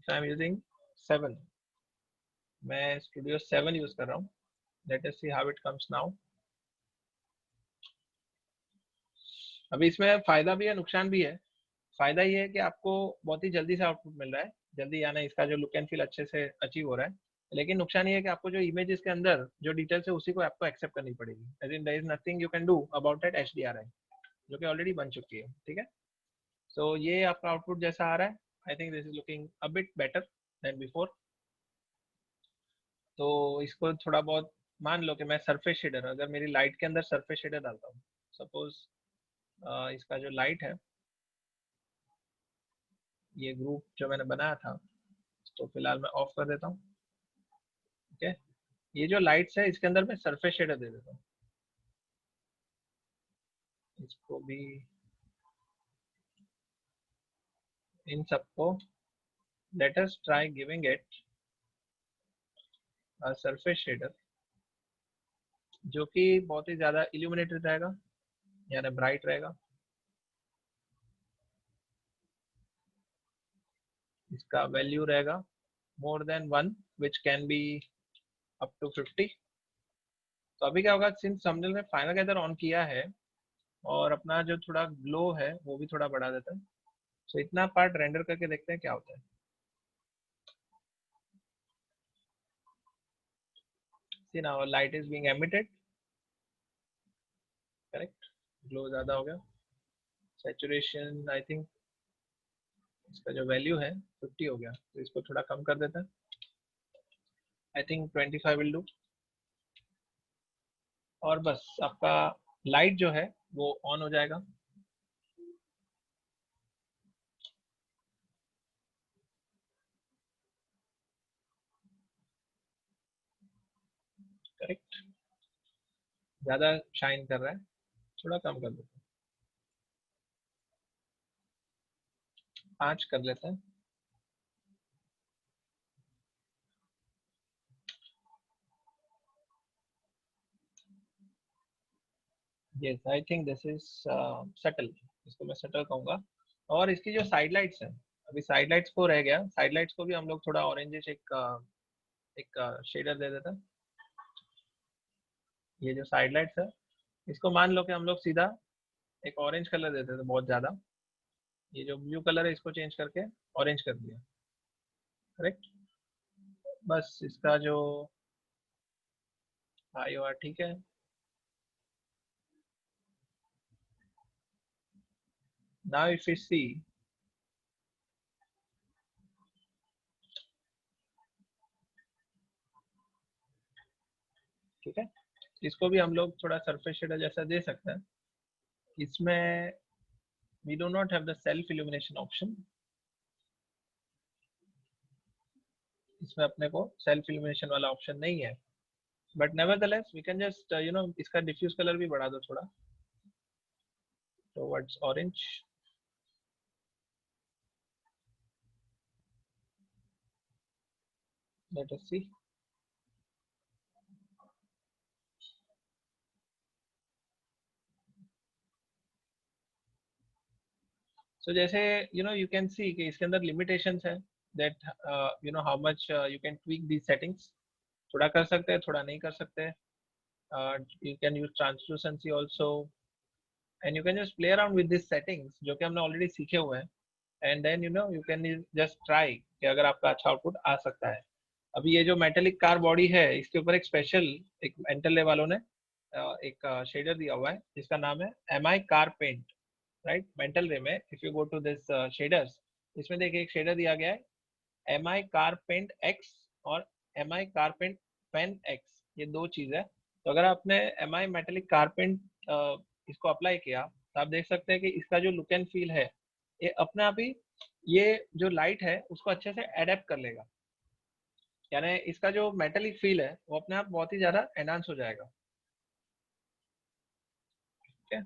आई एम यूजिंग 7, मैं स्टूडियो 7 यूज कर रहा हूँ। Late us see how it comes now. अभी इसमें फायदा भी है, नुकसान भी है। फायदा ये है कि आपको बहुत ही जल्दी से आउटपुट मिल रहा है, जल्दी यानी इसका जो लुक एंड फील अच्छे से अचीव हो रहा है। लेकिन नुकसान ये है कि आपको जो इमेजेस के अंदर जो डिटेल्स है उसी को आपको एक्सेप्ट करनी पड़ेगी, as in there is nothing you can do about that HDRI, जो कि ऑलरेडी बन चुकी है। ठीक है, सो ये आपका आउटपुट जैसा आ रहा है, I think this is looking a bit better than before. तो इसको थोड़ा बहुत मान लो कि मैं सरफेस शेडर, अगर मेरी लाइट के अंदर सरफेस शेडर डालता हूँ, सपोज इसका जो लाइट है, ये ग्रुप जो मैंने बनाया था, तो फिलहाल मैं ऑफ कर देता हूँ। ठीक है, ये जो लाइट्स है इसके अंदर मैं सरफेस शेडर दे देता हूँ, इसको भी, इन सबको late us try giving it surface shader, जो कि बहुत ही ज्यादा इल्यूमिनेटेड रहेगा, यानी ब्राइट रहेगा। इसका वैल्यू रहेगा more than 1, which can be up to 50। तो अभी क्या होगा, सिंस हमने में फाइनल गैदर ऑन किया है और अपना जो थोड़ा ग्लो है वो भी थोड़ा बढ़ा देता है, तो इतना पार्ट रेंडर करके देखते हैं क्या होता है। See now light is being emitted, correct, glow ज्यादा हो गया। सैचुरेशन आई थिंक इसका जो वैल्यू है 50 हो गया, तो इसको थोड़ा कम कर देते हैं, आई थिंक 25 विल डू। और बस आपका लाइट जो है वो ऑन हो जाएगा। करेक्ट, ज्यादा शाइन कर रहा है, थोड़ा कम कर देते हैं, 5 कर लेते हैं। Yes, I think this is subtle, इसको मैं सटल कहूंगा। और इसकी जो साइड लाइट्स हैं, अभी साइड लाइट्स को रह गया, साइड लाइट्स को भी हम लोग थोड़ा ऑरेंजिश एक शेडर दे देते हैं। ये जो साइड लाइट्स है इसको मान लो कि हम लोग सीधा एक ऑरेंज कलर देते थे बहुत ज्यादा, ये जो ब्लू कलर है इसको चेंज करके ऑरेंज कर दिया, करेक्ट। बस इसका जो आई और ठीक है। नाउ इफ यू सी, ठीक है, इसको भी हम लोग थोड़ा सरफेस शेडर जैसा दे सकते हैं। इसमें we do not have the self illumination option, इसमें अपने को सेल्फ इल्यूमिनेशन वाला ऑप्शन नहीं है, but nevertheless we can just इसका डिफ्यूज कलर भी बढ़ा दो थोड़ा towards orange. Let us see. So जैसे यू कैन सी कि इसके अंदर लिमिटेशंस है, that how much you can tweak the settings, थोड़ा कर सकते हैं थोड़ा नहीं कर सकते। You can use translucency also, and you can just play around with this settings जो कि हमने ऑलरेडी सीखे हुए हैं, and then you can just try कि अगर आपका अच्छा आउटपुट आ सकता है। अभी ये जो मेटेलिक कार बॉडी है इसके ऊपर एक स्पेशल, एक मेंटल ले वालों ने एक शेडर दिया हुआ है जिसका नाम है M I car paint, right. Mental ray में if you go to this shaders, इसमें देखिए एक शेडर दिया गया है M I car paint X और M I car paint phen X, ये दो चीज है। तो अगर आपने M I metallic car paint इसको अप्लाई किया तो आप देख सकते हैं कि इसका जो लुक एंड फील है ये अपने आप ही ये जो लाइट है उसको अच्छे से एडेप्ट कर लेगा, यानी इसका जो मेटेलिक फील है वो अपने आप बहुत ही ज्यादा एनहांस हो जाएगा, ठीक है।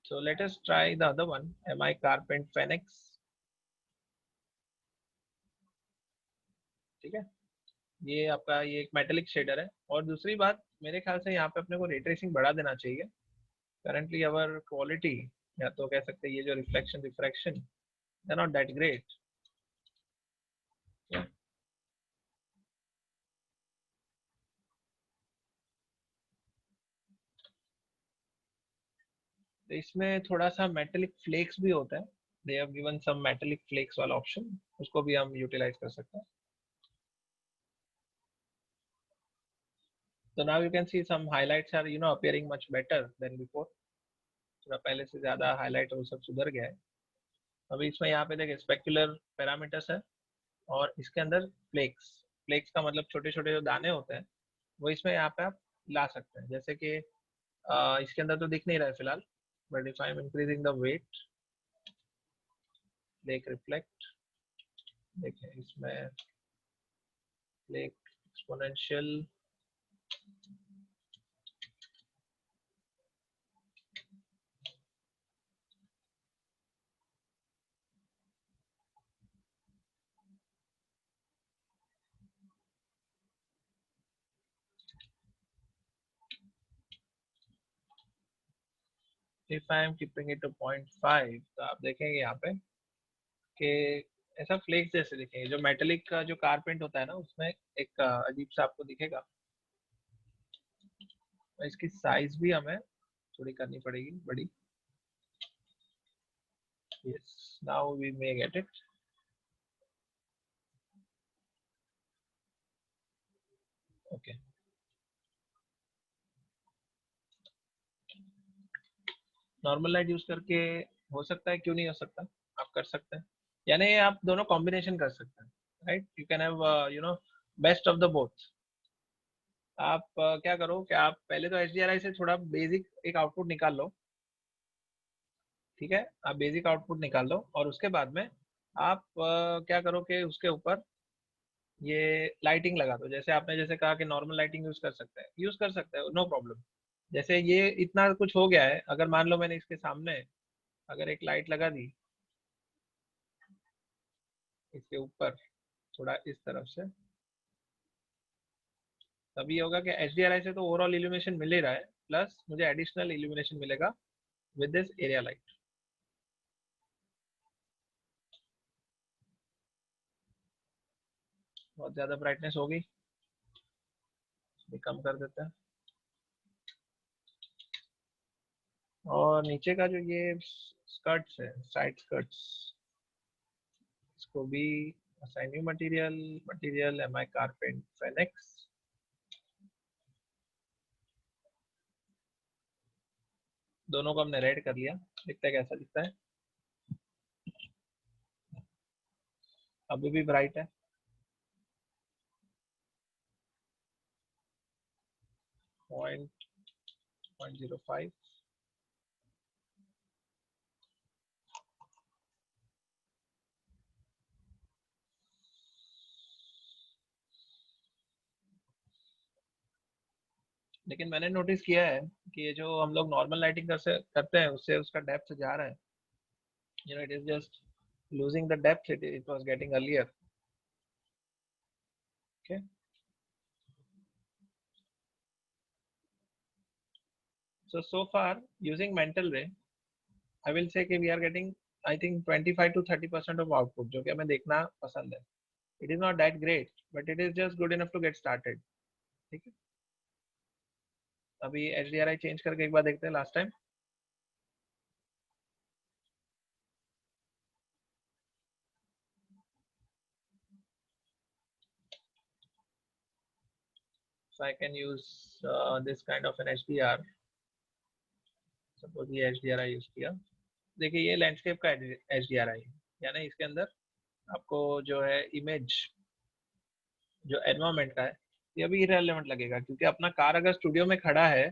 So let us try the other one, MI Carpent Phoenix, ठीक है। ये आपका ये एक मेटेलिक शेडर है, और दूसरी बात मेरे ख्याल से यहाँ पे अपने को रे ट्रेसिंग बढ़ा देना चाहिए। करंटली अवर क्वालिटी, या तो कह सकते हैं ये जो reflection refraction they not that great. तो इसमें थोड़ा सा मेटेलिक फ्लेक्स भी होता है, they have given some metallic flakes वाला ऑप्शन, उसको भी हम यूटिलाइज कर सकते हैं। So now you can see some highlights are appearing much better than before, थोड़ा पहले से ज्यादा हाईलाइट और सब सुधर गया है। अभी इसमें यहाँ पे देखिए स्पेक्युलर पैरामीटर्स है, और इसके अंदर फ्लेक्स, फ्लेक्स का मतलब छोटे छोटे जो दाने होते हैं वो इसमें यहाँ पे आप ला सकते हैं। जैसे कि इसके अंदर तो दिख नहीं रहा है फिलहाल, but if I am increasing the weight, flake reflect, देखिए इसमें flake exponential, if I am keeping it to 0.5 तो आप देखेंगे यहाँ पे कि ऐसा फ्लेक्स जैसे दिखेंगे। जो मेटेलिक का जो कारपेंट होता है ना उसमें एक अजीब सा आपको दिखेगा। तो इसकी साइज भी हमें थोड़ी करनी पड़ेगी बड़ी। Yes, now we may get it. Okay, normal light use करके हो सकता है, क्यों नहीं हो सकता, आप कर सकते हैं। यानी आप दोनों कॉम्बिनेशन कर सकते हैं, right. You can have best of the both. आप क्या करो कि आप पहले तो HDRI से थोड़ा बेसिक एक आउटपुट निकाल लो, ठीक है। आप बेसिक आउटपुट निकाल लो और उसके बाद में आप क्या करो कि उसके ऊपर ये लाइटिंग लगा दो। जैसे आपने जैसे कहा कि नॉर्मल लाइटिंग यूज कर सकते हैं, नो प्रॉब्लम। जैसे ये इतना कुछ हो गया है, अगर मान लो मैंने इसके सामने अगर एक लाइट लगा दी इसके ऊपर थोड़ा इस तरफ से, तभी होगा कि HDRI से तो ओवरऑल इल्यूमिनेशन मिल ही रहा है, प्लस मुझे एडिशनल इल्यूमिनेशन मिलेगा विद दिस एरिया लाइट। बहुत ज्यादा ब्राइटनेस होगी, कम कर देते हैं। और नीचे का जो ये स्कर्ट्स है, साइड स्कर्ट्स, इसको भी assign new material, material MI carpaint फेनेक्स। दोनों को हमने रेड कर लिया, दिखता है कैसा दिखता है। अभी भी ब्राइट है। पॉइंट 0.05। लेकिन मैंने नोटिस किया है कि ये जो हम लोग नॉर्मल लाइटिंग करते हैं उससे उसका डेप्थ जा रहा है। You know, it is just losing the depth it was getting earlier. Okay. So far using mental ray, I will say कि we are getting I think 25 to 30% of output, जो कि हमें देखना पसंद है। It is not that great, but it is just good enough to get started. ठीक है। अभी HDRI चेंज करके एक बार देखते हैं last time. So I can use this kind of an HDR. Suppose ये HDRI यूज किया। देखिए ये लैंडस्केप का HDRI है, यानी इसके अंदर आपको जो है इमेज जो एनवायरमेंट का है ये अभी इरेलेवेंट लगेगा, क्योंकि अपना कार अगर स्टूडियो में खड़ा है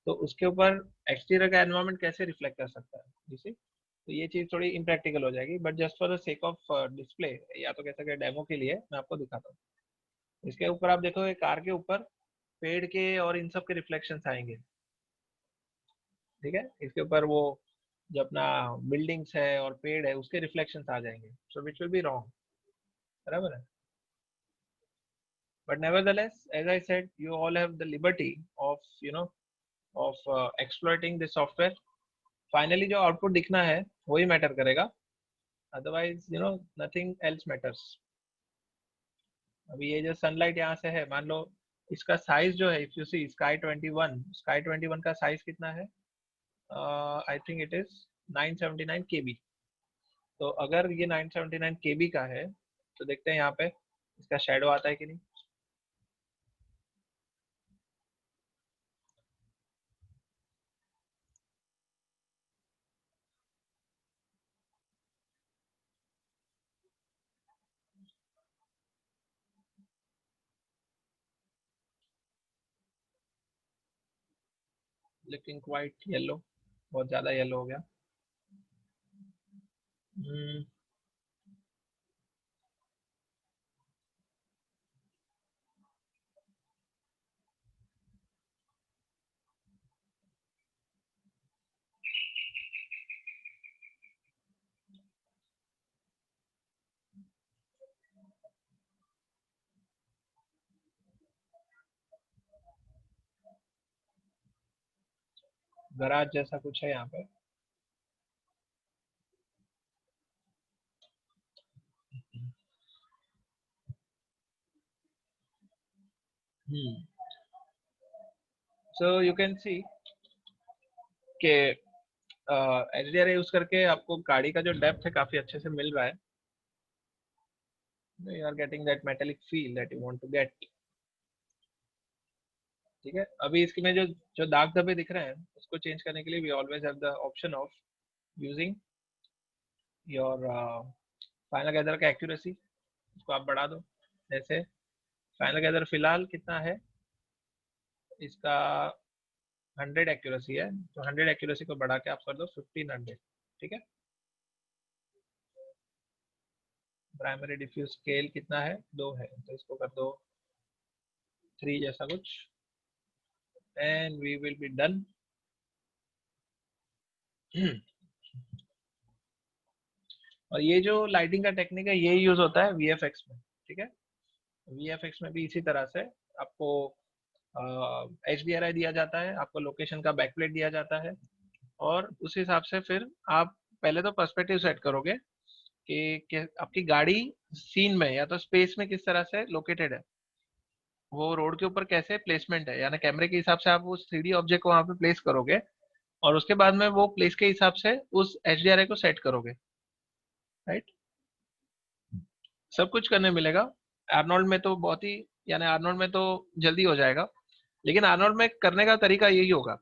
तो उसके ऊपर एक्सटीरियर का एनवायरमेंट कैसे रिफ्लेक्ट कर सकता है, जैसे तो ये चीज थोड़ी इम्प्रैक्टिकल हो जाएगी। But just for the sake of display या तो कह सकते डेमो के लिए मैं आपको दिखाता हूँ। इसके ऊपर आप देखोगे कार के ऊपर पेड़ के और इन सब के रिफ्लेक्शन आएंगे। ठीक है, इसके ऊपर वो जो अपना बिल्डिंग्स है और पेड़ है उसके रिफ्लेक्शन आ जाएंगे, सो विच विल बी रॉन्ग। बराबर है। But nevertheless, as I said, you all have the liberty of exploiting the software. Finally, जो output दिखना है वही मैटर करेगा, otherwise nothing else matters. अभी ये जो सनलाइट यहाँ से है, मान लो इसका साइज जो है, इफ यू सी स्काई 21 का साइज कितना है, आई थिंक इट इज 979 केबी। तो अगर ये 979 केबी का है तो देखते हैं यहाँ पे इसका शेडो आता है कि नहीं। लुकिंग क्वाइट येलो, बहुत ज्यादा येलो हो गया। गराज जैसा कुछ है यहाँ पे। सो यू कैन सी के HDRI यूज करके आपको गाड़ी का जो डेप्थ है काफी अच्छे से मिल रहा है। You are getting that metallic feel that you want to get. ठीक है, अभी इसके में जो जो दाग धब्बे दिख रहे हैं उसको चेंज करने के लिए we always have the option of using your final gather का एक्यूरेसी, इसको आप बढ़ा दो। जैसे फाइनल गैदर फिलहाल कितना है इसका, 100 एक्यूरेसी है, तो 100 एक्यूरेसी को बढ़ा के आप कर दो 1500। ठीक है। प्राइमरी डिफ्यूज स्केल कितना है, 2 है, तो इसको कर दो 3 जैसा कुछ, and we will be done. और ये जो लाइटिंग का टेक्निक है ये यूज होता है VFX में। ठीक है, VFX में भी इसी तरह से आपको HDRI दिया जाता है, आपको लोकेशन का बैकप्लेट दिया जाता है, और उस हिसाब से फिर आप पहले तो पर्सपेक्टिव सेट करोगे कि आपकी गाड़ी सीन में या तो स्पेस में किस तरह से लोकेटेड है, वो रोड के ऊपर कैसे प्लेसमेंट है, यानी कैमरे के हिसाब से आप उस 3D ऑब्जेक्ट को वहां पे प्लेस करोगे, और उसके बाद में वो प्लेस के हिसाब से उस HDRI को सेट करोगे, राइट। सब कुछ करने मिलेगा। आर्नोल्ड में तो बहुत ही, यानी आर्नोल्ड में तो जल्दी हो जाएगा, लेकिन आर्नोल्ड में करने का तरीका यही होगा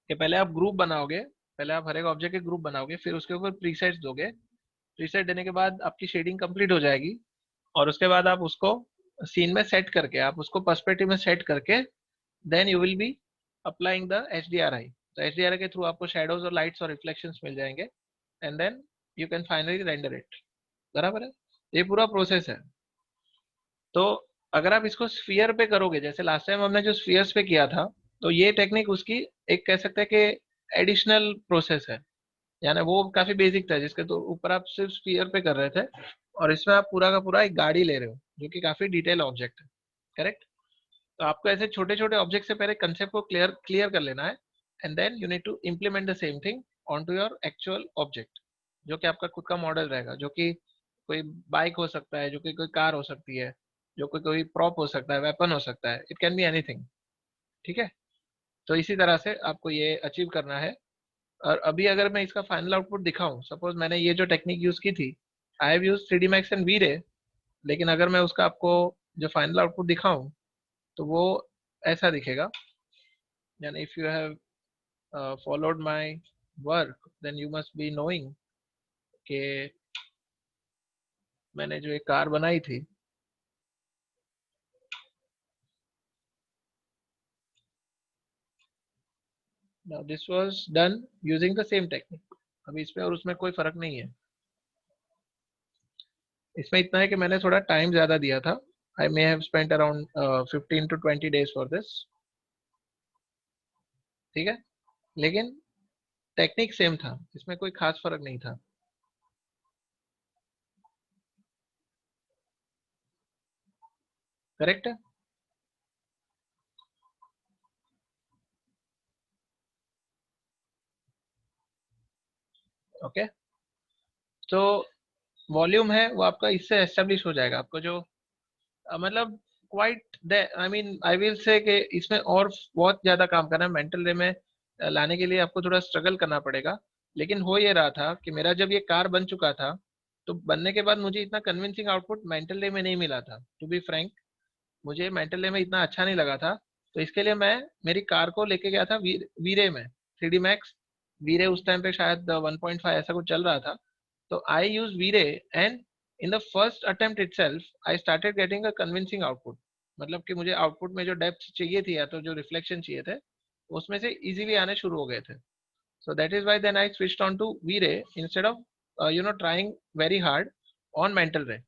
कि पहले आप ग्रुप बनाओगे, पहले आप हर एक ऑब्जेक्ट के ग्रुप बनाओगे, फिर उसके ऊपर प्रीसेट्स दोगे, प्रीसेट देने के बाद आपकी शेडिंग कंप्लीट हो जाएगी, और उसके बाद आप उसको सीन में सेट करके, आप उसको पर्सपेक्टिव में सेट करके, then you will be applying the HDRI। तो HDRI के थ्रू आपको शेडोज और लाइट्स और रिफ्लेक्शंस मिल जाएंगे, and then you can finally render it. बराबर है, ये पूरा प्रोसेस है। तो अगर आप इसको स्फीयर पे करोगे, जैसे लास्ट टाइम हमने जो स्फीयर्स पे किया था, तो ये टेक्निक उसकी एक कह सकते हैं कि एडिशनल प्रोसेस है, यानी वो काफी बेसिक था जिसके तो ऊपर आप सिर्फ स्फीयर पे कर रहे थे, और इसमें आप पूरा का पूरा एक गाड़ी ले रहे हो जो कि काफी डिटेल ऑब्जेक्ट है, करेक्ट। तो आपको ऐसे छोटे छोटे ऑब्जेक्ट से पहले कंसेप्ट को क्लियर क्लियर कर लेना है, and then you need to implement the same thing on to your actual object, जो कि आपका खुद का मॉडल रहेगा, जो कि कोई बाइक हो सकता है, जो कि कोई कार हो सकती है, जो कि कोई प्रॉप हो सकता है, वेपन हो सकता है, इट कैन बी एनीथिंग। ठीक है, तो इसी तरह से आपको ये अचीव करना है। और अभी अगर मैं इसका फाइनल आउटपुट दिखाऊं, सपोज मैंने ये जो टेक्निक यूज की थी, I have use 3D Max and V-Ray, लेकिन अगर मैं उसका आपको जो फाइनल आउटपुट दिखाऊं, तो वो ऐसा दिखेगा, यानी if you have followed my work then you must be knowing कि मैंने जो एक कार बनाई थी, now this was done using the same technique। अभी इसमें और उसमें कोई फर्क नहीं है, इसमें इतना है कि मैंने थोड़ा टाइम ज्यादा दिया था। I may have spent around 15 to 20 days for this. ठीक है, लेकिन टेक्निक सेम था, इसमें कोई खास फर्क नहीं था। करेक्ट है। ओके, तो वॉल्यूम है वो आपका इससे एस्टेब्लिश हो जाएगा, आपको जो मतलब quite I mean I will say कि इसमें और बहुत ज्यादा काम करना है, मेंटल रे में लाने के लिए आपको थोड़ा स्ट्रगल करना पड़ेगा। लेकिन हो ये रहा था कि मेरा जब ये कार बन चुका था, तो बनने के बाद मुझे इतना कन्विंसिंग आउटपुट मेंटल रे में नहीं मिला था, टू बी फ्रैंक। मुझे मेंटल रे में इतना अच्छा नहीं लगा था, तो इसके लिए मैं मेरी कार को लेके गया था वीरे में, 3D Max वीरे उस टाइम पे शायद 1.5 ऐसा कुछ चल रहा था। तो I use VRay, and in the first attempt itself I started getting a convincing output. मतलब कि मुझे आउटपुट में जो डेप्थ चाहिए थी या तो जो रिफ्लेक्शन चाहिए थे, उसमें से इजीली आने शुरू हो गए थे। So that is why then I switched on to VRay instead of trying very hard on mental ray.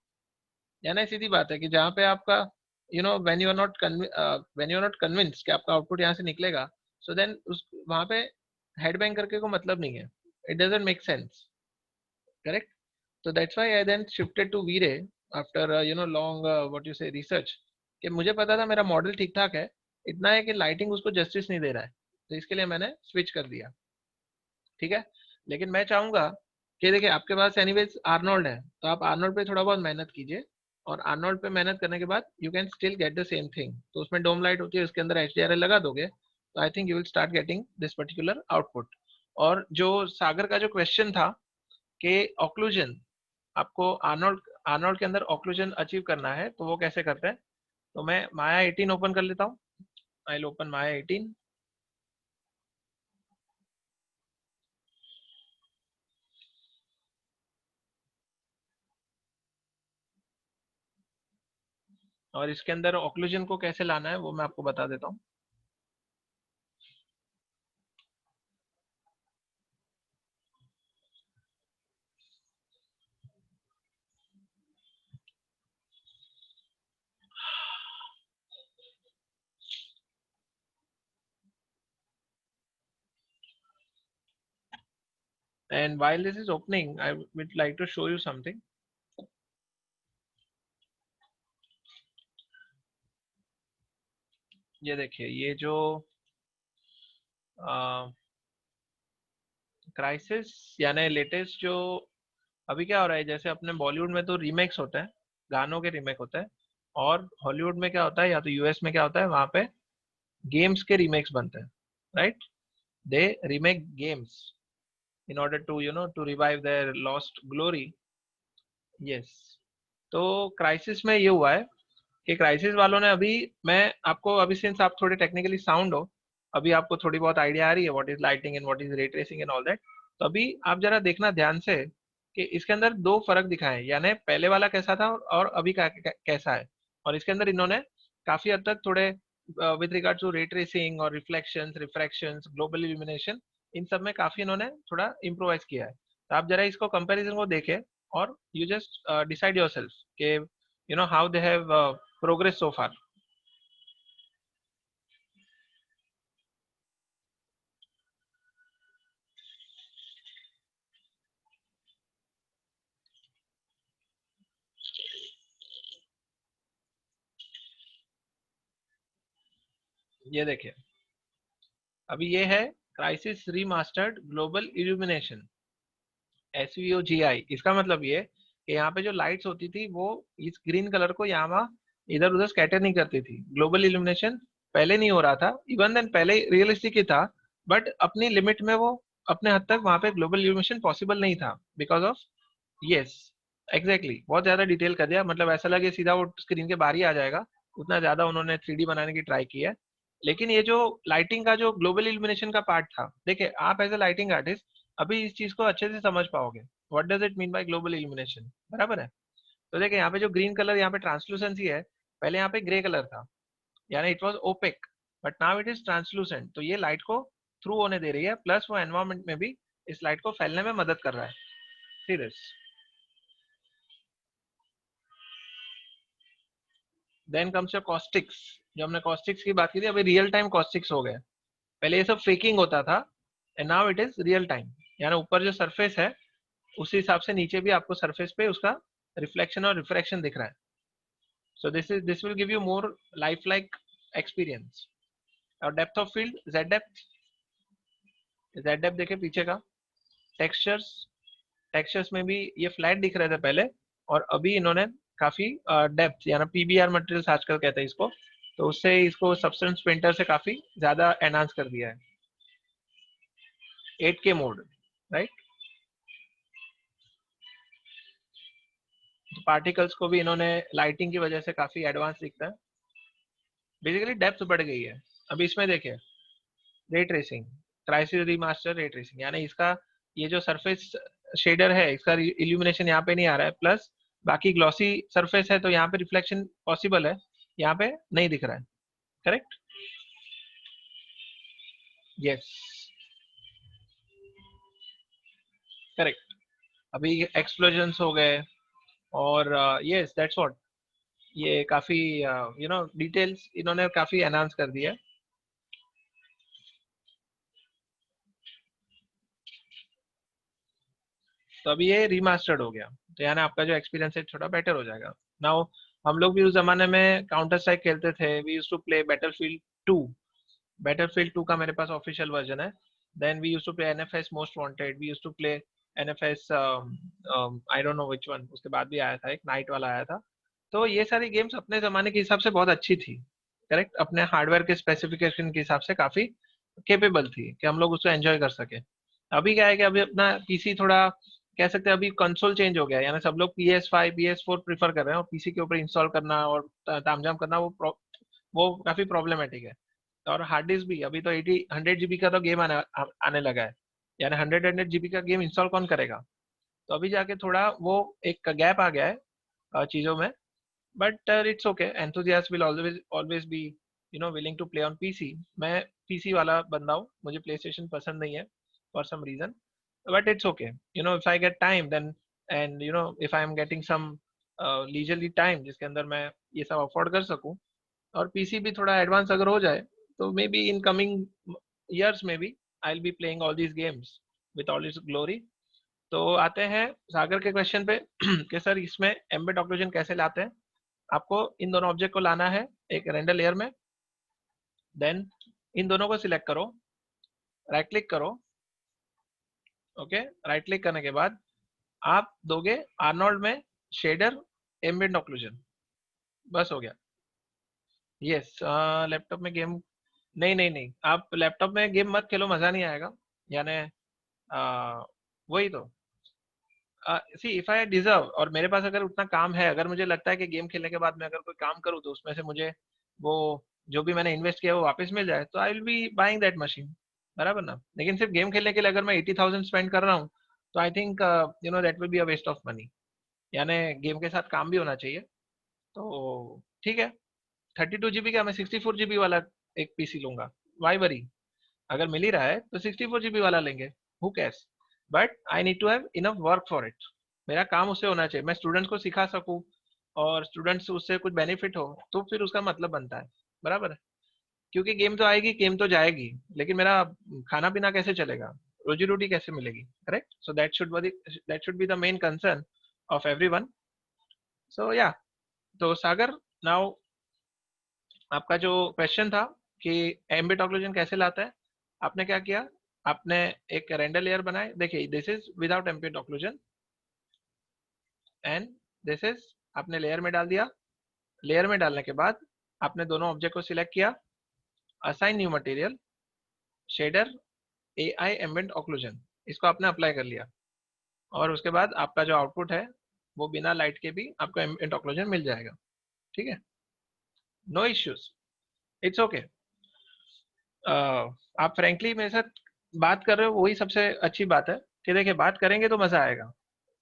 यानी सीधी बात है कि जहाँ पे आपका when you are not when you are not convince कि आपका आउटपुट यहाँ से निकलेगा, सो देन उस वहाँ पे हेड बैंग करके को मतलब नहीं है, it doesn't make sense. Correct. So that's why I then shifted to V-Ray after long what you say research, कि मुझे पता था मेरा मॉडल ठीक ठाक है, इतना है कि लाइटिंग उसको जस्टिस नहीं दे रहा है, तो इसके लिए मैंने स्विच कर दिया। ठीक है, लेकिन मैं चाहूंगा कि देखिए आपके पास एनीवेज आर्नोल्ड है, तो आप आर्नोल्ड पे थोड़ा बहुत मेहनत कीजिए, और आर्नोल्ड पे मेहनत करने के बाद you can still get the same thing. तो उसमें डोम लाइट होती है, उसके अंदर HDRI लगा दोगे, तो I think you will start getting this particular output. और जो सागर का जो क्वेश्चन था कि ऑक्लूजन, आपको आर्नोल्ड आर्नोल्ड के अंदर ऑक्लूजन अचीव करना है, तो वो कैसे करते हैं। तो मैं माया 18 ओपन कर लेता हूँ। आई ओपन माया 18, और इसके अंदर ऑक्लूजन को कैसे लाना है वो मैं आपको बता देता हूँ। And while this is opening, I would like to show you something. ये देखिए, ये जो क्राइसिस यानी लेटेस्ट जो अभी क्या हो रहा है, जैसे अपने बॉलीवुड में तो रीमेक्स होते हैं, गानों के रीमेक होते हैं, और हॉलीवुड में क्या होता है या तो यूएस में क्या होता है, वहां पे गेम्स के रीमेक्स बनते हैं, right? They remake games in order to to revive their lost glory. Yes. तो क्राइसिस में ये हुआ है कि क्राइसिस वालों ने अभी, मैं आपको अभी, सिंस आप थोड़े टेक्निकली साउंड हो, अभी आपको थोड़ी बहुत आइडिया आ रही है what is lighting and what is ray tracing and all that, तो अभी आप जरा देखना ध्यान से कि इसके अंदर दो फर्क दिखाए हैं, यानी पहले वाला कैसा था और अभी कैसा है। और इसके अंदर इन्होंने काफी हद तक थोड़े with regard to ray tracing और रिफ्लेक्शंस, रिफ्रैक्शंस, ग्लोबल इल्यूमिनेशन, इन सब में काफी इन्होंने थोड़ा इम्प्रोवाइज किया है। तो आप जरा इसको कंपैरिजन को देखें और यू जस्ट डिसाइड योरसेल्फ कि how they have progressed so far. ये देखिए, अभी ये है crisis remastered global illumination, SVOGI। इसका मतलब ये कि यहाँ पे जो लाइट्स होती थी वो इस ग्रीन कलर को यहाँ इधर उधर स्कैटर नहीं करती थी। ग्लोबल इल्यूमिनेशन पहले नहीं हो रहा था, इवन देन पहले रियलिस्टिक ही था, बट अपनी लिमिट में वो अपने हद तक वहां पे ग्लोबल इल्यूमिनेशन पॉसिबल नहीं था बिकॉज ऑफ, यस, एग्जैक्टली, बहुत ज्यादा डिटेल कर दिया, मतलब ऐसा लगे सीधा वो स्क्रीन के बाहर ही आ जाएगा, उतना ज्यादा उन्होंने 3D बनाने की ट्राई की है। लेकिन ये जो लाइटिंग का जो ग्लोबल इल्यूमिनेशन का पार्ट था, देखिए आप एज ए लाइटिंग आर्टिस्ट अभी इस चीज को अच्छे से समझ पाओगे, what does it mean by global illumination, बराबर है? तो देखिए यहाँ पे जो ग्रीन कलर, यहाँ पे ट्रांसलूसेंसी है, पहले यहाँ पे ग्रे कलर था, यानी it was opaque, but now it is translucent, तो ये लाइट को थ्रू होने दे रही है, प्लस वो एनवायरमेंट में भी इस लाइट को फैलने में मदद कर रहा है। See this. Then comes your caustics. जो हमने कॉस्टिक्स की बात की थी, अभी रियल टाइम कॉस्टिक्स हो गए। पहले ये सब फेकिंग होता था and now it is real time, यानी ऊपर जो सरफेस है उसी हिसाब से नीचे भी आपको सरफेस पे उसका रिफ्लेक्शन और रिफ्रैक्शन दिख रहा है। So this will give you more life like experience. और depth of field, Z depth देखे पीछे का, टेक्सचर्स, टेक्सचर्स में भी ये फ्लैट दिख रहे थे पहले, और अभी इन्होंने काफी डेप्थ, यानी पीबीआर मटेरियल्स आजकल कहते हैं इसको, तो उससे इसको सब्सटेंस पेंटर से काफी ज्यादा एनहांस कर दिया है। 8K mode, right? पार्टिकल्स को भी इन्होंने लाइटिंग की वजह से काफी एडवांस दिखता है। बेसिकली डेप्थ बढ़ गई है। अभी इसमें देखिए, ray tracing, crisis remaster ray tracing, यानी इसका ये जो सरफेस शेडर है इसका इल्यूमिनेशन यहाँ पे नहीं आ रहा है, प्लस बाकी ग्लॉसी सरफेस है तो यहाँ पे रिफ्लेक्शन पॉसिबल है, यहाँ पे नहीं दिख रहा है। करेक्ट? Yes, correct. अभी एक्सप्लोजन्स हो गए, और यस दैट्स व्हाट, ये काफी डिटेल्स इन्होंने काफी एनहांस कर दिया है। तो अभी ये रीमास्टर्ड हो गया, तो यानी आपका जो एक्सपीरियंस है थोड़ा बेटर हो जाएगा। नाउ हम लोग भी उस जमाने में काउंटर स्ट्राइक खेलते थे, we used to play Battlefield 2। Battlefield 2 का मेरे पास ऑफिशियल वर्जन है। Then we used to play NFS most wanted, we used to play NFS, I don't know which one, उसके बाद भी आया था एक नाइट वाला आया था। तो ये सारी गेम्स अपने जमाने के हिसाब से बहुत अच्छी थी, करेक्ट, अपने हार्डवेयर के स्पेसिफिकेशन के हिसाब से काफी केपेबल थी कि हम लोग उसको एंजॉय कर सके। अभी क्या है कि अभी अपना पीसी थोड़ा, कह सकते हैं अभी कंसोल चेंज हो गया है, यानी सब लोग PS5 PS4 प्रीफर कर रहे हैं, और पीसी के ऊपर इंस्टॉल करना और तामझाम करना वो काफी प्रॉब्लमेटिक है। और हार्ड डिस्क भी, अभी तो 100 GB का तो गेम आने लगा है, यानी 100 GB का गेम इंस्टॉल कौन करेगा? तो अभी जाके थोड़ा वो एक गैप आ गया है चीजों में, but it's okay, enthusiast will always always be willing to play on PC. मैं पीसी वाला बंदा हूँ, मुझे प्ले स्टेशन पसंद नहीं है for some reason, but it's okay, if I get time then, and if I am getting some leisurely time जिसके अंदर मैं ये सब अफोर्ड कर सकूं, और पीसी भी थोड़ा एडवांस अगर हो जाए, तो maybe in coming years में be I will be playing all these games with all its glory. तो आते हैं सागर के क्वेश्चन पे कि सर इसमें एम्बेड ऑक्लूजन कैसे लाते हैं? आपको इन दोनों ऑब्जेक्ट को लाना है एक रेंडर लेयर में, देन इन दोनों को सिलेक्ट करो, राइट क्लिक करो, ओके, राइट क्लिक करने के बाद आप दोगे आर्नोल्ड में शेडर एम्बिएंट ऑक्लूजन, बस हो गया। यस, लैपटॉप में गेम नहीं नहीं नहीं, आप लैपटॉप में गेम मत खेलो, मजा नहीं आएगा, यानी वही तो सी इफ आई डिजर्व, और मेरे पास अगर उतना काम है, अगर मुझे लगता है कि गेम खेलने के बाद मैं अगर कोई काम करूँ तो उसमें से मुझे वो जो भी मैंने इन्वेस्ट किया वो वापस मिल जाए, तो I will B buying that machine, बराबर ना। लेकिन सिर्फ गेम खेलने के लिए अगर मैं 80,000 स्पेंड कर रहा हूँ तो I think you know that will be a waste of money, यानी गेम के साथ काम भी होना चाहिए। तो ठीक है, 32 GB का मैं 64 GB वाला एक पीसी लूंगा, वाई वरी, अगर मिल ही रहा है तो 64 GB वाला लेंगे, who cares, but I need to have enough work for it, मेरा काम उससे होना चाहिए, मैं स्टूडेंट्स को सिखा सकूं और स्टूडेंट्स उससे कुछ बेनिफिट हो, तो फिर उसका मतलब बनता है, बराबर है। क्योंकि गेम तो आएगी, गेम तो जाएगी, लेकिन मेरा खाना पीना कैसे चलेगा, रोजी रोटी कैसे मिलेगी, correct. So that should be the main concern of everyone. So yeah, तो सागर, नाउ आपका जो क्वेश्चन था कि एम्बिएंट ऑक्लूजन कैसे लाता है, आपने क्या किया, आपने एक रेंडर लेयर बनाए, देखिए this is without ambient occlusion and this is, आपने लेयर में डाल दिया, लेयर में डालने के बाद आपने दोनों ऑब्जेक्ट को सिलेक्ट किया, assign new material, shader AI ambient occlusion, इसको आपने अप्लाई कर लिया, और उसके बाद आपका जो आउटपुट है वो बिना लाइट के भी आपको एम्बिएंट ऑक्लूजन मिल जाएगा, ठीक है, नो इश्यूज, इट्स ओके। आप फ्रेंकली मेरे साथ बात कर रहे हो, वही सबसे अच्छी बात है कि देखिए बात करेंगे तो मजा आएगा।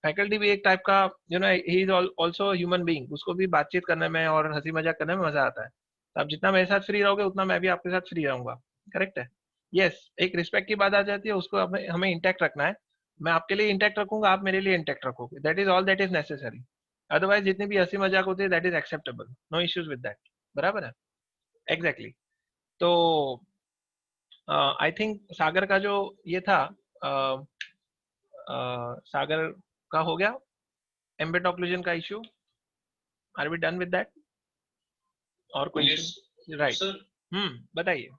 फैकल्टी भी एक टाइप का, you know, he is also human being, उसको भी बातचीत करने में और हंसी मजाक करने में मजा आता है, तो आप जितना मेरे साथ फ्री रहोगे उतना मैं भी आपके साथ फ्री रहूंगा, करेक्ट है। यस, एक रिस्पेक्ट की बात आ जाती है, उसको हमें हमें इंटैक्ट रखना है, मैं आपके लिए इंटैक्ट रखूंगा, आप मेरे लिए इंटैक्ट रखोगे, that is all that is necessary, otherwise जितनी भी हंसी मजाक होती है that is acceptable, no issues with that, बराबर है, एग्जैक्टली। तो आई थिंक सागर का जो ये था, सागर का हो गया एम्बेड ऑक्लूजन का issue, are we done with that, और कोई Yes, इशू, राइट। sir. बताइए।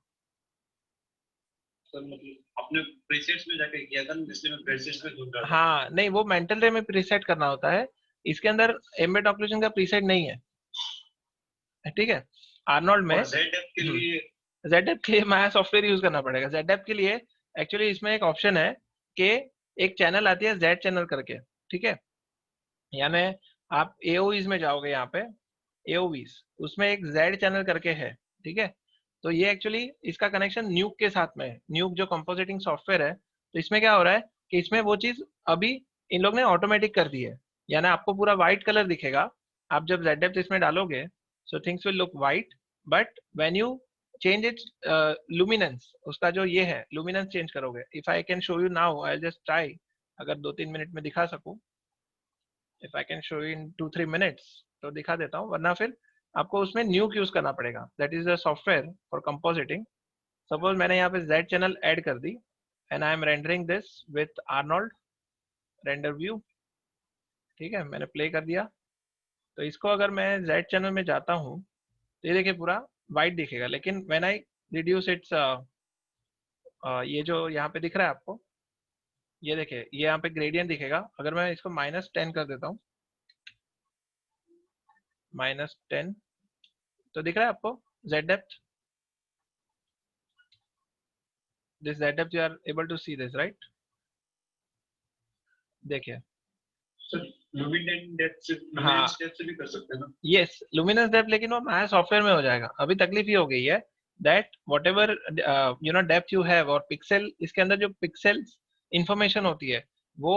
सर मतलब आपने प्रीसेट्स में जाके किया था ना, इसलिए मैं प्रीसेट्स में ढूंढ रहा था। हाँ नहीं, वो मेंटल रे में प्रीसेट करना होता है, इसके अंदर एम्बेड ऑक्लूजन का प्रीसेट नहीं है, ठीक है। आर्नोल्ड में और ZF के लिए ZF के लिए माया सॉफ्टवेयर यूज करना पड़ेगा, ZF के लिए एक्चुअली इसमें एक ऑप्शन है कि एक चैनल आती है Z चैनल करके, ठीक है, यानी आप AOVs में जाओगे, यहाँ पे AOVs, उसमें एक Z चैनल करके है, ठीक है। तो ये एक्चुअली इसका कनेक्शन न्यूक के साथ में है, न्यूक जो कंपोजिटिंग सॉफ्टवेयर है, तो इसमें क्या हो रहा है कि इसमें वो चीज अभी इन लोग ने ऑटोमेटिक कर दी है, यानी आपको पूरा व्हाइट कलर दिखेगा, आप जब Z इसमें डालोगे so things will look white, but when you change it's luminous, उसका जो ये है लुमिनेंस चेंज करोगे, if I can show you now, I just try, अगर 2-3 मिनट में दिखा सकूं, if I can show you in 2-3 minutes तो दिखा देता हूँ, वरना फिर आपको उसमें न्यूक यूज करना पड़ेगा, that is the software for compositing. Suppose मैंने यहाँ पे Z चैनल ऐड कर दी and I am rendering this with Arnold render view, ठीक है, मैंने प्ले कर दिया, तो इसको अगर मैं Z चैनल में जाता हूँ तो ये देखिए पूरा वाइट दिखेगा, लेकिन व्हेन आई रिड्यूस इट्स, ये जो यहाँ पे दिख रहा है आपको, ये देखिए ये यहाँ पे ग्रेडियंट दिखेगा, अगर मैं इसको -10 कर देता हूँ, -10, तो दिख रहा है आपको Z depth, this Z depth you are able to see this, right? देखिए, सर लुमिनेंस डेप्थ से भी कर सकते हैं ना। यस लुमिनस डेप्थ, लेकिन वो माया सॉफ्टवेयर में हो जाएगा, अभी तकलीफ ही हो गई है that what ever you know depth you have, और पिक्सल, इसके अंदर जो पिक्सल इंफॉर्मेशन होती है वो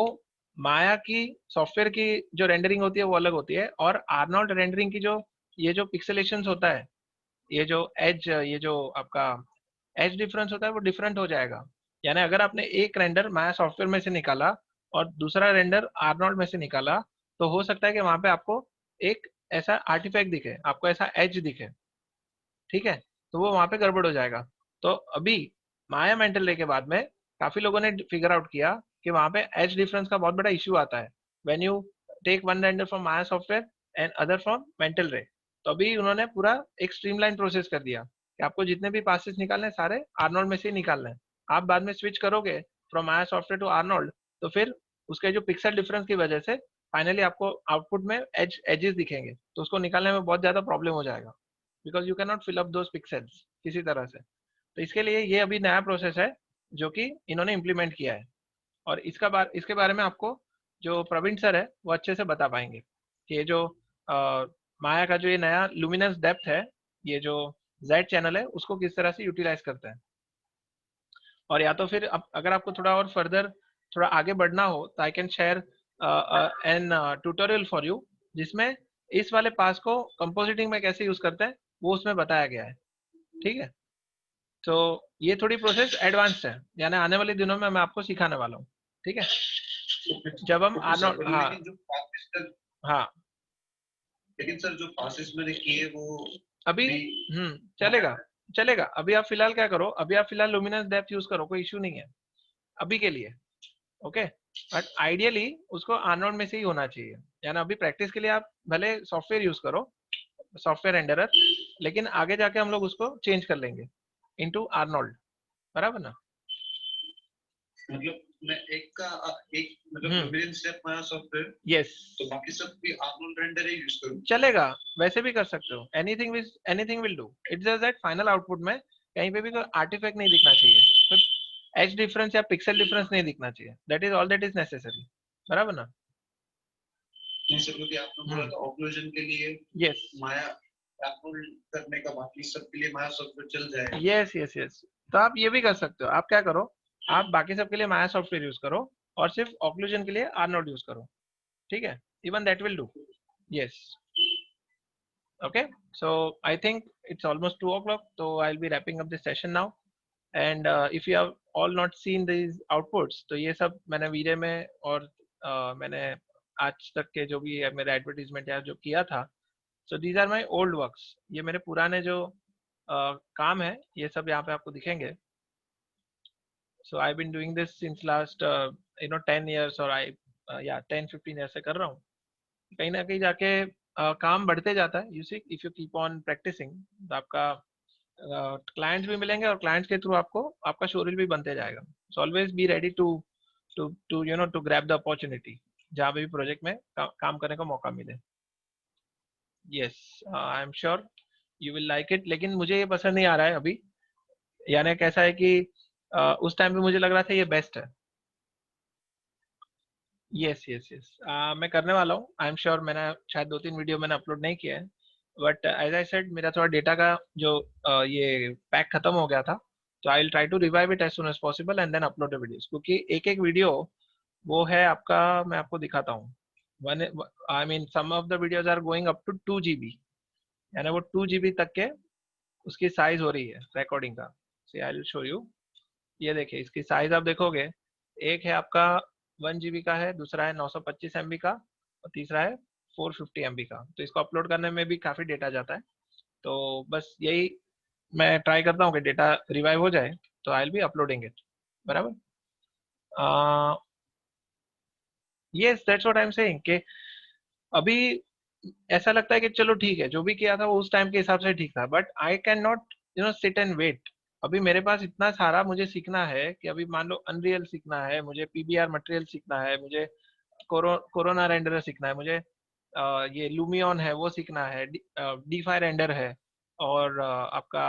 माया की सॉफ्टवेयर की जो रेंडरिंग होती है वो अलग होती है, और आर्नोल्ड रेंडरिंग की जो ये जो पिक्सेलेशन होता है, ये जो एज, ये जो आपका एज डिफरेंस होता है वो डिफरेंट हो जाएगा, यानी अगर आपने एक रेंडर माया सॉफ्टवेयर में से निकाला और दूसरा रेंडर आर्नोल्ड में से निकाला, तो हो सकता है कि वहां पे आपको एक ऐसा आर्टिफैक्ट दिखे, आपको ऐसा एज दिखे, ठीक है, तो वो वहां पे गड़बड़ हो जाएगा। तो अभी माया मेंटल रे के बाद में काफी लोगों ने फिगर आउट किया कि वहां पे एज डिफरेंस का बहुत बड़ा इश्यू आता है when you take one render from Maya software and other from mental ray, तो अभी उन्होंने पूरा एक स्ट्रीमलाइन प्रोसेस कर दिया, कि आपको जितने भी पासेस निकालने हैं सारे आर्नोल्ड में से ही निकालने हैं। आप बाद में स्विच करोगे from Maya software to Arnold, तो फिर उसके जो पिक्सल डिफरेंस की वजह से फाइनली आपको आउटपुट में एजेस दिखेंगे, तो उसको निकालने में बहुत ज्यादा प्रॉब्लम हो जाएगा, because you can not fill up those pixels किसी तरह से। तो इसके लिए ये अभी नया प्रोसेस है जो कि इन्होंने इम्प्लीमेंट किया है, और इसके बारे में आपको जो प्रवीण सर है वो अच्छे से बता पाएंगे कि ये जो माया का जो ये नया लुमिनस डेप्थ है, ये जो जेड चैनल है उसको किस तरह से यूटिलाइज करता है। और या तो फिर अगर आपको थोड़ा और फर्दर थोड़ा आगे बढ़ना हो तो I can share an tutorial for you, जिसमें इस वाले पास को कंपोजिटिंग में कैसे यूज करते हैं वो उसमें बताया गया है। ठीक है, तो ये थोड़ी प्रोसेस एडवांस्ड है, यानी आने वाले दिनों में मैं आपको सिखाने वाला हूँ। ठीक है, जब हम आर्नोल्ड, हाँ लेकिन जो पासिस, हाँ लेकिन सर जो पासिस मैंने किए वो अभी चलेगा चलेगा। अभी आप फिलहाल क्या करो, अभी आप फिलहाल लुमिनस डेप्थ यूज करो, कोई इश्यू नहीं है अभी के लिए। ओके, बट आइडियली उसको आर्नोल्ड में से ही होना चाहिए, यानी अभी प्रैक्टिस के लिए आप भले सॉफ्टवेयर यूज करो, सॉफ्टवेयर रेंडरर, लेकिन आगे जाके हम लोग उसको चेंज कर लेंगे इनटू आर्नोल्ड, बराबर ना। मतलब मैं एक मतलब लुमिनस स्टेप माया सॉफ्टवेयर, यस तो बाकी सब भी आर्नोल्ड रेंडर ही यूज करूं? चलेगा, वैसे भी कर सकते हो, anything will do. It's just that final output में कहीं पे भी कोई आर्टिफैक्ट नहीं दिखना चाहिए, कोई एज डिफरेंस या पिक्सल डिफरेंस नहीं दिखना चाहिए, that is all that is necessary, बराबर ना। जैसे क्योंकि आपने बोला था ऑक्लूजन के लिए यस माया आर्नोल्ड करने का, बाकी सब के लिए माया सॉफ्टवेयर चल जाएगा। यस यस यस, तो आप ये भी कर सकते हो। आप क्या करो, आप बाकी सब के लिए माया सॉफ्टवेयर यूज करो और सिर्फ ऑक्लूजन के लिए आर्नोल्ड यूज करो, ठीक है, even that will do. Yes okay, so I think it's almost 2 o'clock, so I'll be wrapping up this session now. And if you have all not seen these outputs, तो ये सब मैंने video में और मैंने आज तक के जो भी है मेरा एडवर्टीजमेंट या जो किया था, so these are my old works, ये मेरे पुराने जो काम है ये सब यहाँ पे आपको दिखेंगे। So I've been doing this since last 10 years, और I 10-15 years से कर रहा हूँ। कहीं ना कहीं जाके काम बढ़ते जाता है, you see if you keep on practising, तो आपका क्लाइंट्स भी मिलेंगे और क्लाइंट्स के थ्रू आपको आपका शोरूम भी बनते जाएगा। So always be ready to to grab the opportunity, जहाँ पे भी प्रोजेक्ट में काम करने का मौका मिले। Yes I am sure you will like it, लेकिन मुझे ये पसंद नहीं आ रहा है अभी, यानी कैसा है कि उस टाइम पे मुझे लग रहा था ये बेस्ट है। यस यस यस मैं करने वाला हूँ, आई एम श्योर। मैंने शायद 2-3 वीडियो मैंने अपलोड नहीं किया है, बट एज आई सेड मेरा थोड़ा डेटा का जो ये पैक खत्म हो गया था, तो I will try to revive it as soon as possible and then upload the videos, क्योंकि एक एक वीडियो वो है आपका, मैं आपको दिखाता हूँ। One I mean some of the videos are going up to 2 GB, यानी वो 2 GB तक के उसकी साइज हो रही है रिकॉर्डिंग का। सी आई विल शो यू, ये देखिए इसकी साइज आप देखोगे, एक है आपका 1 GB का है, दूसरा है 925 MB का, और तीसरा है 450 MB का। तो इसको अपलोड करने में भी काफ़ी डेटा जाता है, तो बस यही मैं ट्राई करता हूँ कि डेटा रिवाइव हो जाए, तो I will be uploading it, बराबर। Yes that's what I am saying कि अभी ऐसा लगता है कि चलो ठीक है, जो भी किया था वो उस टाइम के हिसाब से ठीक था, but I cannot sit and wait वेट। अभी मेरे पास इतना सारा मुझे सीखना है कि अभी मान लो अनरियल सीखना है मुझे, पीबीआर मटेरियल सीखना है मुझे, कोरोना रेंडर सीखना है मुझे, ये लूमियन है वो सीखना है, डीफाई रेंडर है, और आपका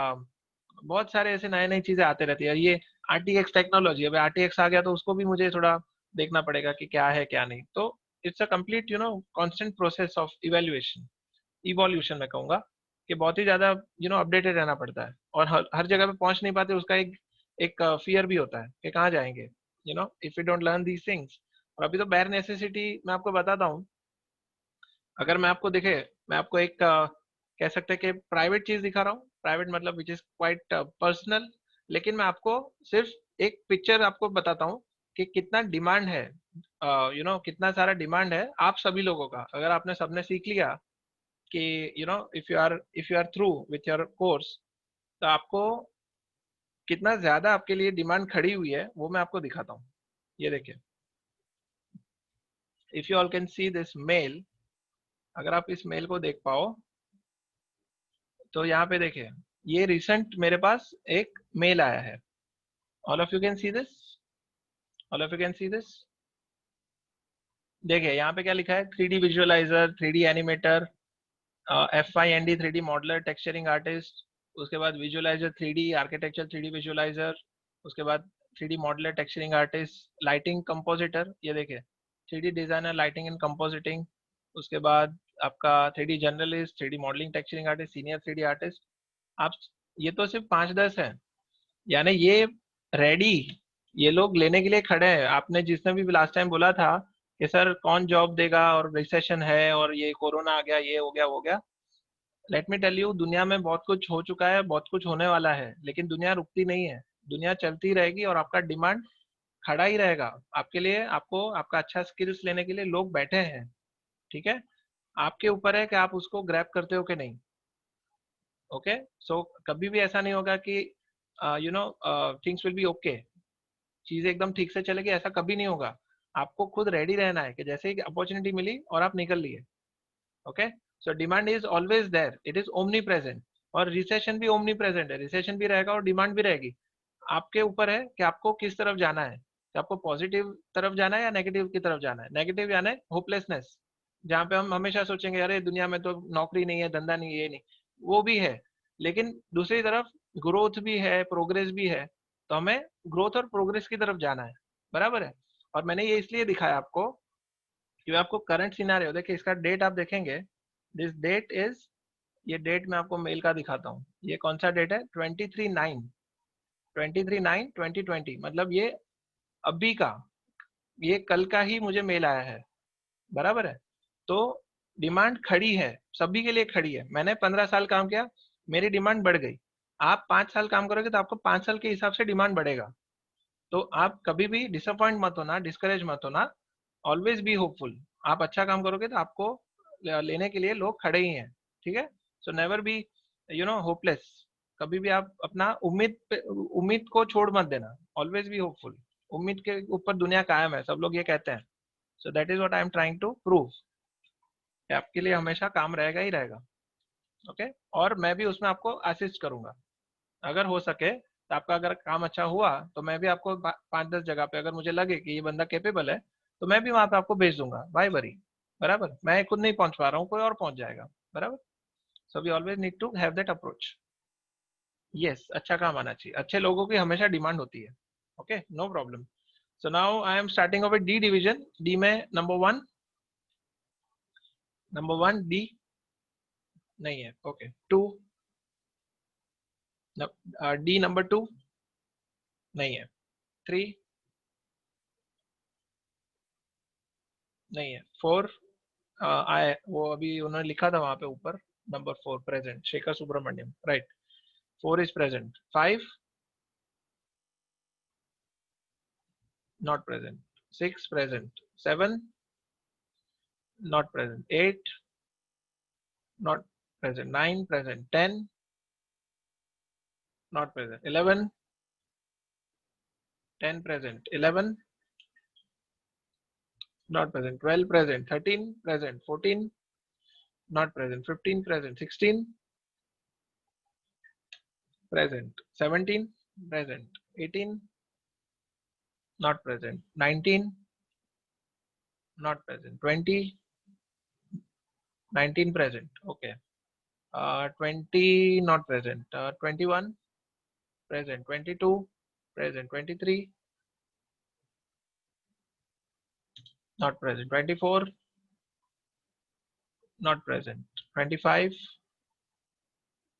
बहुत सारे ऐसे नए नई चीजें आते रहती है। ये आरटीएक्स टेक्नोलॉजी, अभी आरटीएक्स आ गया तो उसको भी मुझे थोड़ा देखना पड़ेगा कि क्या है क्या नहीं। तो it's a complete constant process of evaluation, evolution मैं कहूँगा, कि बहुत ही ज्यादा अपडेटेड रहना पड़ता है, और हर जगह पे पहुंच नहीं पाते, उसका एक एक फियर भी होता है कि कहाँ जाएंगे, if you don't learn these things. और अभी तो बेयर नेसेसिटी मैं आपको बताता हूँ। अगर मैं आपको देखे, मैं आपको एक कह सकते हैं कि प्राइवेट चीज दिखा रहा हूँ, प्राइवेट मतलब विच इज क्वाइट पर्सनल, लेकिन मैं आपको सिर्फ एक पिक्चर आपको बताता हूँ कि कितना डिमांड है, कितना सारा डिमांड है आप सभी लोगों का। अगर आपने सबने सीख लिया कि if you are through with your course, तो आपको कितना ज्यादा आपके लिए डिमांड खड़ी हुई है वो मैं आपको दिखाता हूँ। ये देखिए, if you all can see this mail, अगर आप इस मेल को देख पाओ तो यहाँ पे देखिए, ये रिसेंट मेरे पास एक मेल आया है. All of you can see this. All of you can see this. देखिए यहाँ पे क्या लिखा है, 3D visualiser, 3D animator, FIND 3D modeller, texturing artist, उसके बाद visualiser 3D architecture, 3D visualiser, उसके बाद 3D modeller, texturing artist, lighting compositor, ये देखिए 3D designer, lighting and compositing, उसके बाद आपका 3D journalist, 3D modelling, texturing artist, senior 3D artist. आप ये तो सिर्फ 5-10 है, यानी ये रेडी, ये लोग लेने के लिए खड़े हैं. आपने जिसने भी लास्ट टाइम बोला था कि सर कौन जॉब देगा और रिसेशन है और ये कोरोना आ गया, ये हो गया, वो हो गया, लेट मी टेल यू, दुनिया में बहुत कुछ हो चुका है, बहुत कुछ होने वाला है, लेकिन दुनिया रुकती नहीं है. दुनिया चलती रहेगी और आपका डिमांड खड़ा ही रहेगा. आपके लिए, आपको आपका अच्छा स्किल्स लेने के लिए लोग बैठे हैं. ठीक है, आपके ऊपर है कि आप उसको ग्रैब करते हो कि नहीं. ओके, सो कभी भी ऐसा नहीं होगा कि you know things will be okay, चीजें एकदम ठीक से चलेगी, ऐसा कभी नहीं होगा. आपको खुद रेडी रहना है कि जैसे ही अपॉर्चुनिटी मिली और आप निकल लिए. Okay, so demand is always there, it is omnipresent. और रिसेशन भी ओमनी प्रेजेंट है, रिसेशन भी रहेगा और डिमांड भी रहेगी. आपके ऊपर है कि आपको किस तरफ जाना है, कि आपको पॉजिटिव तरफ जाना है या नेगेटिव की तरफ जाना है. नेगेटिव यानी होपलेसनेस, जहाँ पे हम हमेशा सोचेंगे अरे दुनिया में तो नौकरी नहीं है, धंधा नहीं है, ये नहीं, वो भी है, लेकिन दूसरी तरफ ग्रोथ भी है, प्रोग्रेस भी है. तो हमें ग्रोथ और प्रोग्रेस की तरफ जाना है, बराबर है. और मैंने ये इसलिए दिखाया आपको कि आपको करंट सिनेरियो देखिए, इसका डेट आप देखेंगे, दिस डेट इज, ये डेट मैं आपको मेल का दिखाता हूँ, ये कौन सा डेट है, 23/9, 23/9/2020, मतलब ये अभी का, ये कल का ही मुझे मेल आया है, बराबर है. तो डिमांड खड़ी है, सभी के लिए खड़ी है. मैंने 15 साल काम किया, मेरी डिमांड बढ़ गई. आप 5 साल काम करोगे तो आपको 5 साल के हिसाब से डिमांड बढ़ेगा. तो आप कभी भी डिसअपॉइंट मत होना, डिस्करेज मत होना, ऑलवेज बी होपफुल. आप अच्छा काम करोगे तो आपको लेने के लिए लोग खड़े ही हैं. ठीक है, सो नेवर बी होपलेस. कभी भी आप अपना उम्मीद को छोड़ मत देना, ऑलवेज बी होपफुल. उम्मीद के ऊपर दुनिया कायम है, सब लोग ये कहते हैं. So that is what I am trying to prove, आपके लिए हमेशा काम रहेगा ही रहेगा. ओके, और मैं भी उसमें आपको असिस्ट करूंगा, अगर हो सके तो. आपका अगर काम अच्छा हुआ तो मैं भी आपको 5-10 जगह पे, अगर मुझे लगे कि ये बंदा कैपेबल है, तो मैं भी वहां पे आपको भेज दूंगा बाय बरी. बराबर, मैं खुद नहीं पहुंच पा रहा हूँ, कोई और पहुंच जाएगा. बराबर, so we always need to have that approach. Yes, अच्छा काम आना चाहिए, अच्छे लोगों की हमेशा डिमांड होती है. Okay, no problem. So now I am starting off D division. D में नंबर वन डी नहीं है. ओके, टू, डी नंबर 2 नहीं है. 3 नहीं है. 4 आए, वो अभी उन्होंने लिखा था वहां पे ऊपर, number 4 present, Shekhar Subramaniam, right. 4 is present. 5 not present. 6 present. 7 not present. 8 not present. 9 present. 10 not present. 11 10 present. 11 not present. 12 present. 13 present. 14 not present. 15 present. 16 present. 17 present. 18 not present. 19 not present. 20 19 present. Okay. 20 not present. 21 present. 22 present. 23 not present. 24 not present. 25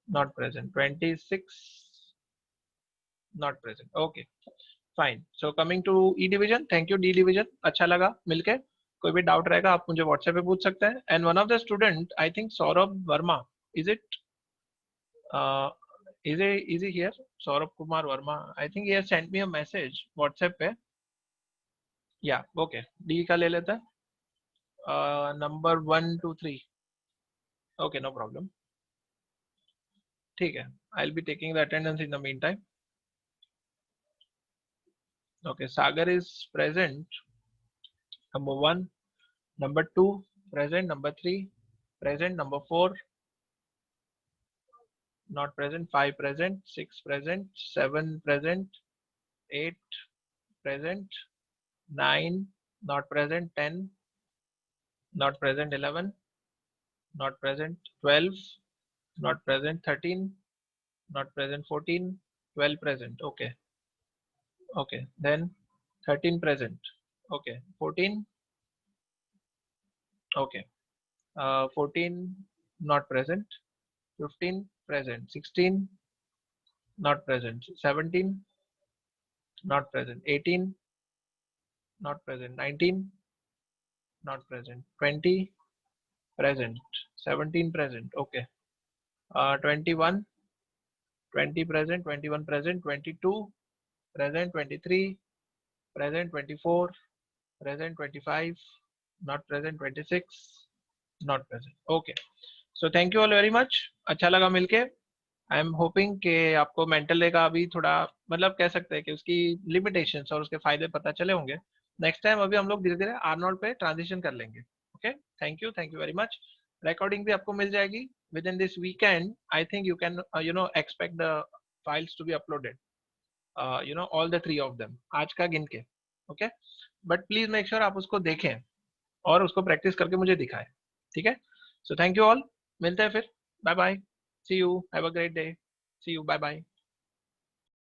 not present. 26 not present. Okay. Fine. So coming to E division, thank you D division, अच्छा लगा मिलके. कोई भी doubt रहेगा आप मुझे WhatsApp पे पूछ सकते हैं. And one of the student, I think Saurabh Verma, is it, is he here, Saurabh Kumar Verma, I think he has sent me a message WhatsApp पे. या ओके, डी का ले लेते हैं, नंबर 1 2 3. ओके, नो प्रॉब्लम, ठीक है. I will be taking the attendance in the mean time. Okay, Sagar is present, number 1. Number 2 present. Number 3 present. Number 4 not present, 5 present, 6 present, 7 present, 8 present, 9 not present, 10 not present, 11 not present, 12 not present, 13 not present, 14, 12 present. Okay, okay, then 13 present. Okay, 14. Okay, 14 not present, 15 present, 16 not present, 17 not present, 18 not present, 19 not present, 20 present, 17 present. Okay, 21, 20 present, 21 present, 22 present, 23 present, 24 present, 25 not present, 26 not present. Okay, so thank you all very much. अच्छा लगा मिलके. I am hoping कि आपको mental day का अभी थोड़ा मतलब कह सकते हैं कि उसकी लिमिटेशंस और उसके फायदे पता चले होंगे. नेक्स्ट टाइम अभी हम लोग धीरे धीरे आर्नोल्ड पे ट्रांजिशन कर लेंगे. Okay, thank you very much. Recording भी आपको मिल जाएगी within this weekend. I think you can expect the files to be uploaded, all the 3 of them आज का गिन के. Okay, but please make sure आप उसको देखें और उसको प्रैक्टिस करके मुझे दिखाएं. ठीक है, सो थैंक यू ऑल. मिलते हैं फिर. Bye bye. See you. Have a great day. See you. Bye bye.